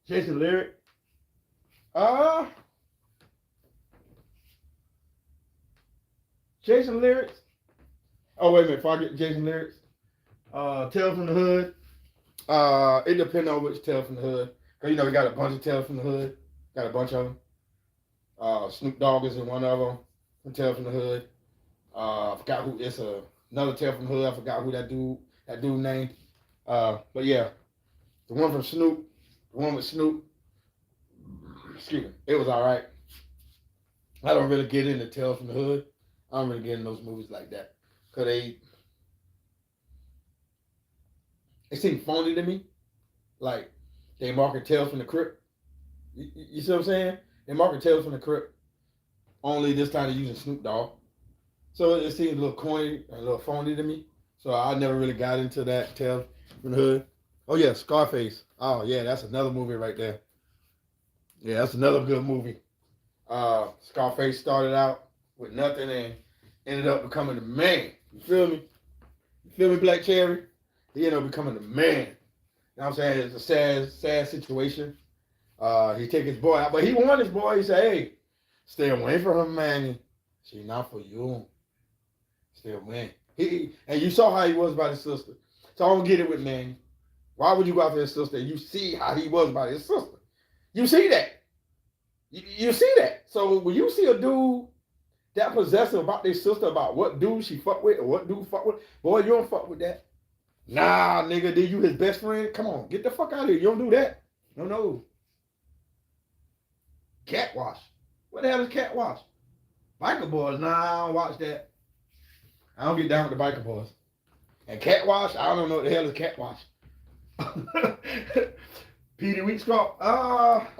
Speaker 1: Jason Lyric. Jason Lyrics. Oh, wait a minute. Before I get to Jason Lyrics. Tales from the Hood. It depends on which Tales from the Hood. Because, you know, we got a bunch of Tales from the Hood. Got a bunch of them. Snoop Dogg is in one of them. Tales from the Hood. I forgot who. It's another Tale from the Hood. I forgot who that dude named. But yeah, the one from Snoop, the one with Snoop. Excuse me. It was all right. I don't really get into Tales from the Hood. I don't really get in those movies like that because they seem phony to me. Like they market Tales from the Crypt. You see what I'm saying? They market Tales from the Crypt. Only this time they're using Snoop Dogg. So it seems a little corny, a little phony to me. So I never really got into that Tales from the Hood. Oh yeah, Scarface. Oh yeah, that's another movie right there. Yeah, that's another good movie. Scarface started out with nothing and ended up becoming the man. You feel me? You feel me, Black Cherry? He ended up becoming the man. You know what I'm saying? It's a sad situation. He take his boy out, but he wanted his boy. He said, hey, stay away from him, man. She not for you. Stay away. And you saw how he was about his sister. So I don't get it with Manny. Why would you go after his sister? You see how he was about his sister. You see that. You see that. So when you see a dude that possessive about their sister, about what dude she fuck with or what dude fuck with, boy, you don't fuck with that. Nah, nigga, did you his best friend? Come on, get the fuck out of here. You don't do that. No. Cat wash. What the hell is cat wash? Biker Boys. Nah, I don't watch that. I don't get down with the Biker Boys. And cat wash, I don't know what the hell is cat wash. Petey Wheatstraw.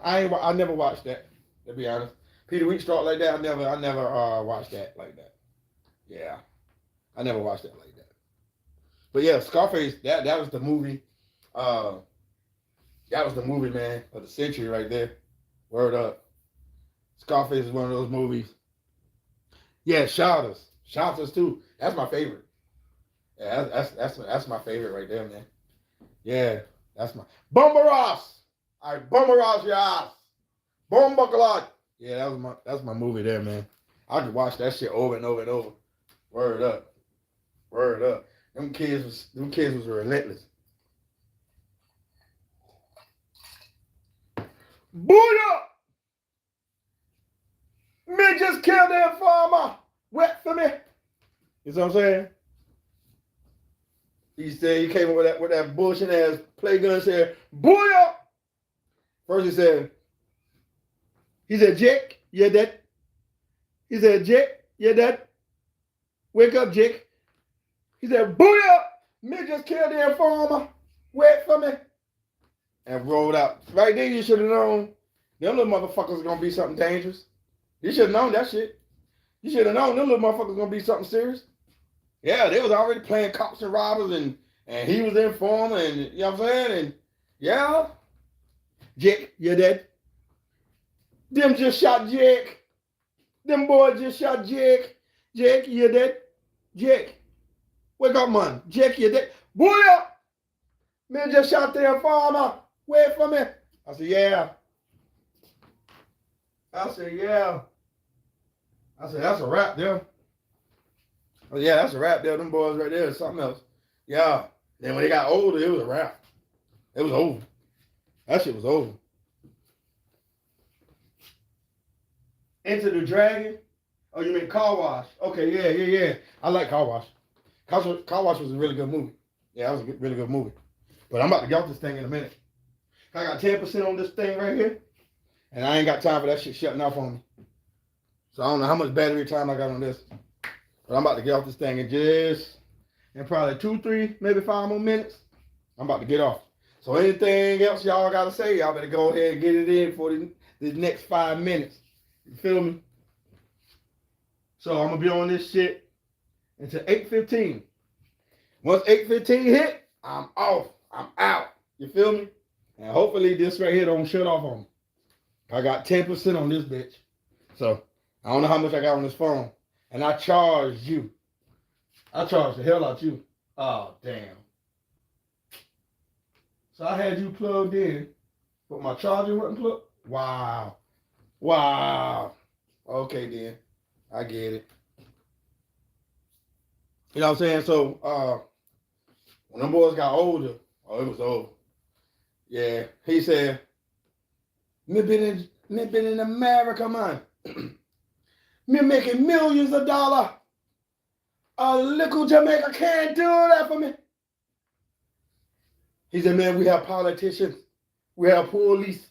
Speaker 1: I never watched that, to be honest. Petey Wheatstraw like that, I never watched that like that. Yeah. I never watched that like that. But yeah, Scarface, that was the movie. That was the movie, man, of the century right there. Word up. Scarface is one of those movies. Yeah, Shouters. Shouters too. That's my favorite. Yeah, that's my favorite right there, man. Yeah, that's my Bomber Ross. All right, Bomber Ross, your ass. Bomber Clot. Yeah, that's my movie there, man. I could watch that shit over and over and over. Word up. Word up. Them kids was relentless. Booyah! Me just killed that farmer. Wet for me. You see what I'm saying? He said he came up with that bullshit ass play gun and said, Booyah! First he said, Jake, yeah, that. He said, Jake, yeah, that. Wake up, Jake. He said, Booyah! Me just killed that farmer. Wet for me. And rolled out. Right there, you should have known them little motherfuckers are gonna be something dangerous. You should have known that shit. You should have known them little motherfuckers gonna be something serious. Yeah, they was already playing cops and robbers, and he was informer, and you know what I'm saying? And yeah, Jake, you're dead. Them just shot Jake. Them boys just shot Jake. Jake, you're dead. Jake, wake up, man. Jake, you're dead. Booyah! Man just shot their farmer. Wait for me. I said, yeah. I said, yeah. I said, that's a wrap there. Oh, yeah, that's a wrap there. Them boys right there is something else. Yeah. Then when they got older, it was a wrap. It was over. That shit was over. Enter the Dragon? Oh, you mean Car Wash? Okay, yeah. I like Car Wash. Car Wash was a really good movie. Yeah, that was a really good movie. But I'm about to get off this thing in a minute. I got 10% on this thing right here. And I ain't got time for that shit shutting off on me. So I don't know how much battery time I got on this. But I'm about to get off this thing in probably 2, 3, maybe 5 more minutes. I'm about to get off. So anything else y'all got to say, y'all better go ahead and get it in for the next 5 minutes. You feel me? So I'm going to be on this shit until 8:15. Once 8:15 hit, I'm off. I'm out. You feel me? And hopefully this right here don't shut off on me. I got 10% on this bitch. So I don't know how much I got on this phone. And I charged you. I charged the hell out you. Oh, damn. So I had you plugged in, but my charger wasn't plugged. Wow. Okay, then. I get it. You know what I'm saying? So, when them boys got older, it was over. Yeah. He said, me been in America, man. Me making millions of dollars. A little Jamaica can't do that for me. He said, man, we have politicians. We have police.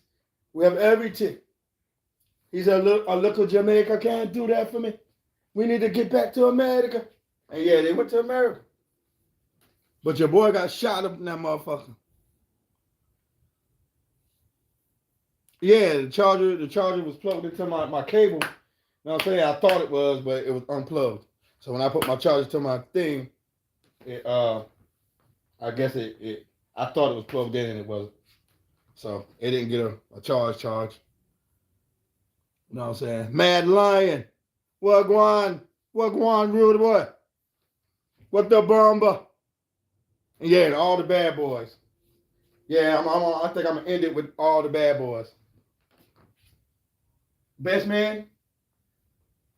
Speaker 1: We have everything. He said, a little Jamaica can't do that for me. We need to get back to America. And yeah, they went to America. But your boy got shot up in that motherfucker. Yeah, the charger was plugged into my cable. You know what I'm saying? I thought it was, but it was unplugged. So when I put my charger to my thing, I guess I thought it was plugged in and it wasn't. So it didn't get a charge. You know what I'm saying? Mad Lion. What Guan, rude boy? What the bomber? And yeah, all the bad boys. Yeah, I think I'm gonna end it with all the bad boys. Best Man?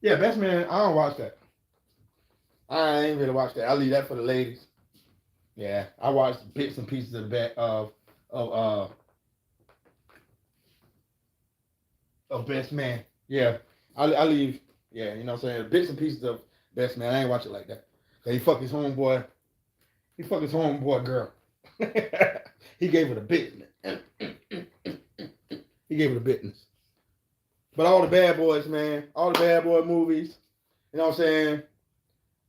Speaker 1: Yeah, Best Man, I don't watch that. I ain't really watch that. I leave that for the ladies. Yeah, I watch bits and pieces of Best Man. Yeah, I leave. Yeah, you know what I'm saying? Bits and pieces of Best Man. I ain't watch it like that. Cause he fucked his homeboy. He fucked his homeboy girl. He gave her the business. He gave her the business. But all the bad boys, man, all the bad boy movies, you know what I'm saying?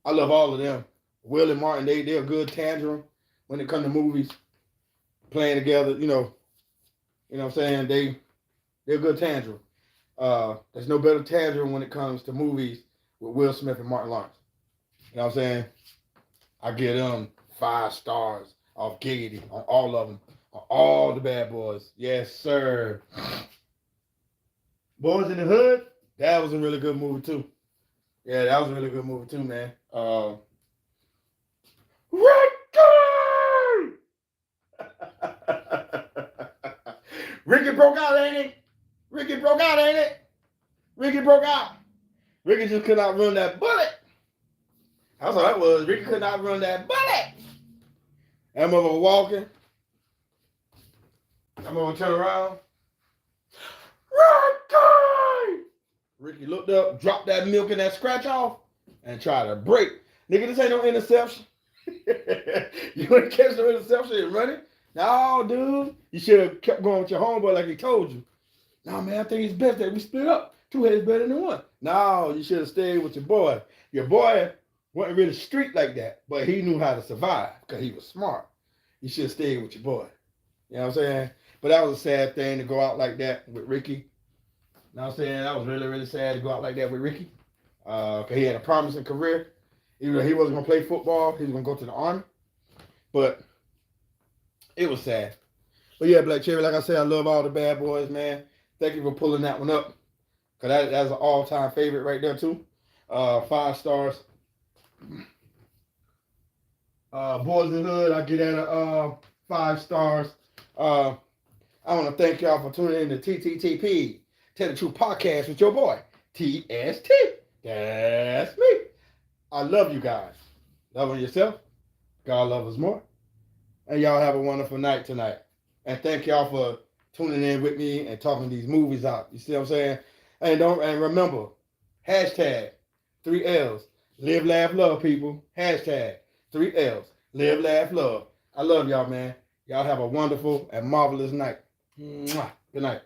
Speaker 1: I love all of them. Will and Martin, they're a good tandem when it comes to movies. Playing together, you know what I'm saying? They're a good tandem. There's no better tandem when it comes to movies with Will Smith and Martin Lawrence. You know what I'm saying? I give them 5 stars off Giggity on all of them. On all the bad boys. Yes, sir. Boys in the Hood, that was a really good movie too. Yeah, that was a really good movie too, man. Ricky! Ricky broke out, ain't it? Ricky broke out, ain't it? Ricky broke out. Ricky just could not run that bullet. That's what that was. Ricky could not run that bullet. That mother walking. That mother turn around. Ricky! Ricky looked up, dropped that milk and that scratch off, and tried to break. Nigga, this ain't no interception. You ain't catch no interception and running? No, dude. You should have kept going with your homeboy like he told you. No, man, I think it's best that we split up. Two heads better than one. No, you should have stayed with your boy. Your boy wasn't really street like that, but he knew how to survive because he was smart. You should have stayed with your boy. You know what I'm saying? But that was a sad thing to go out like that with Ricky. You know what I'm saying? That was really, really sad to go out like that with Ricky. Because he had a promising career. Even though he wasn't going to play football, he was going to go to the Army. But it was sad. But yeah, Black Cherry, like I said, I love all the bad boys, man. Thank you for pulling that one up. Because that's an all-time favorite right there, too. 5 stars. Boys in the Hood, I get at a 5 stars. I want to thank y'all for tuning in to TTTP, Tell the Truth Podcast with your boy, TST. That's me. I love you guys. Loving yourself. God love us more. And y'all have a wonderful night tonight. And thank y'all for tuning in with me and talking these movies out. You see what I'm saying? And remember, hashtag 3 L's. Live, laugh, love, people. Hashtag 3 L's. Live, laugh, love. I love y'all, man. Y'all have a wonderful and marvelous night. Mwah. Good night.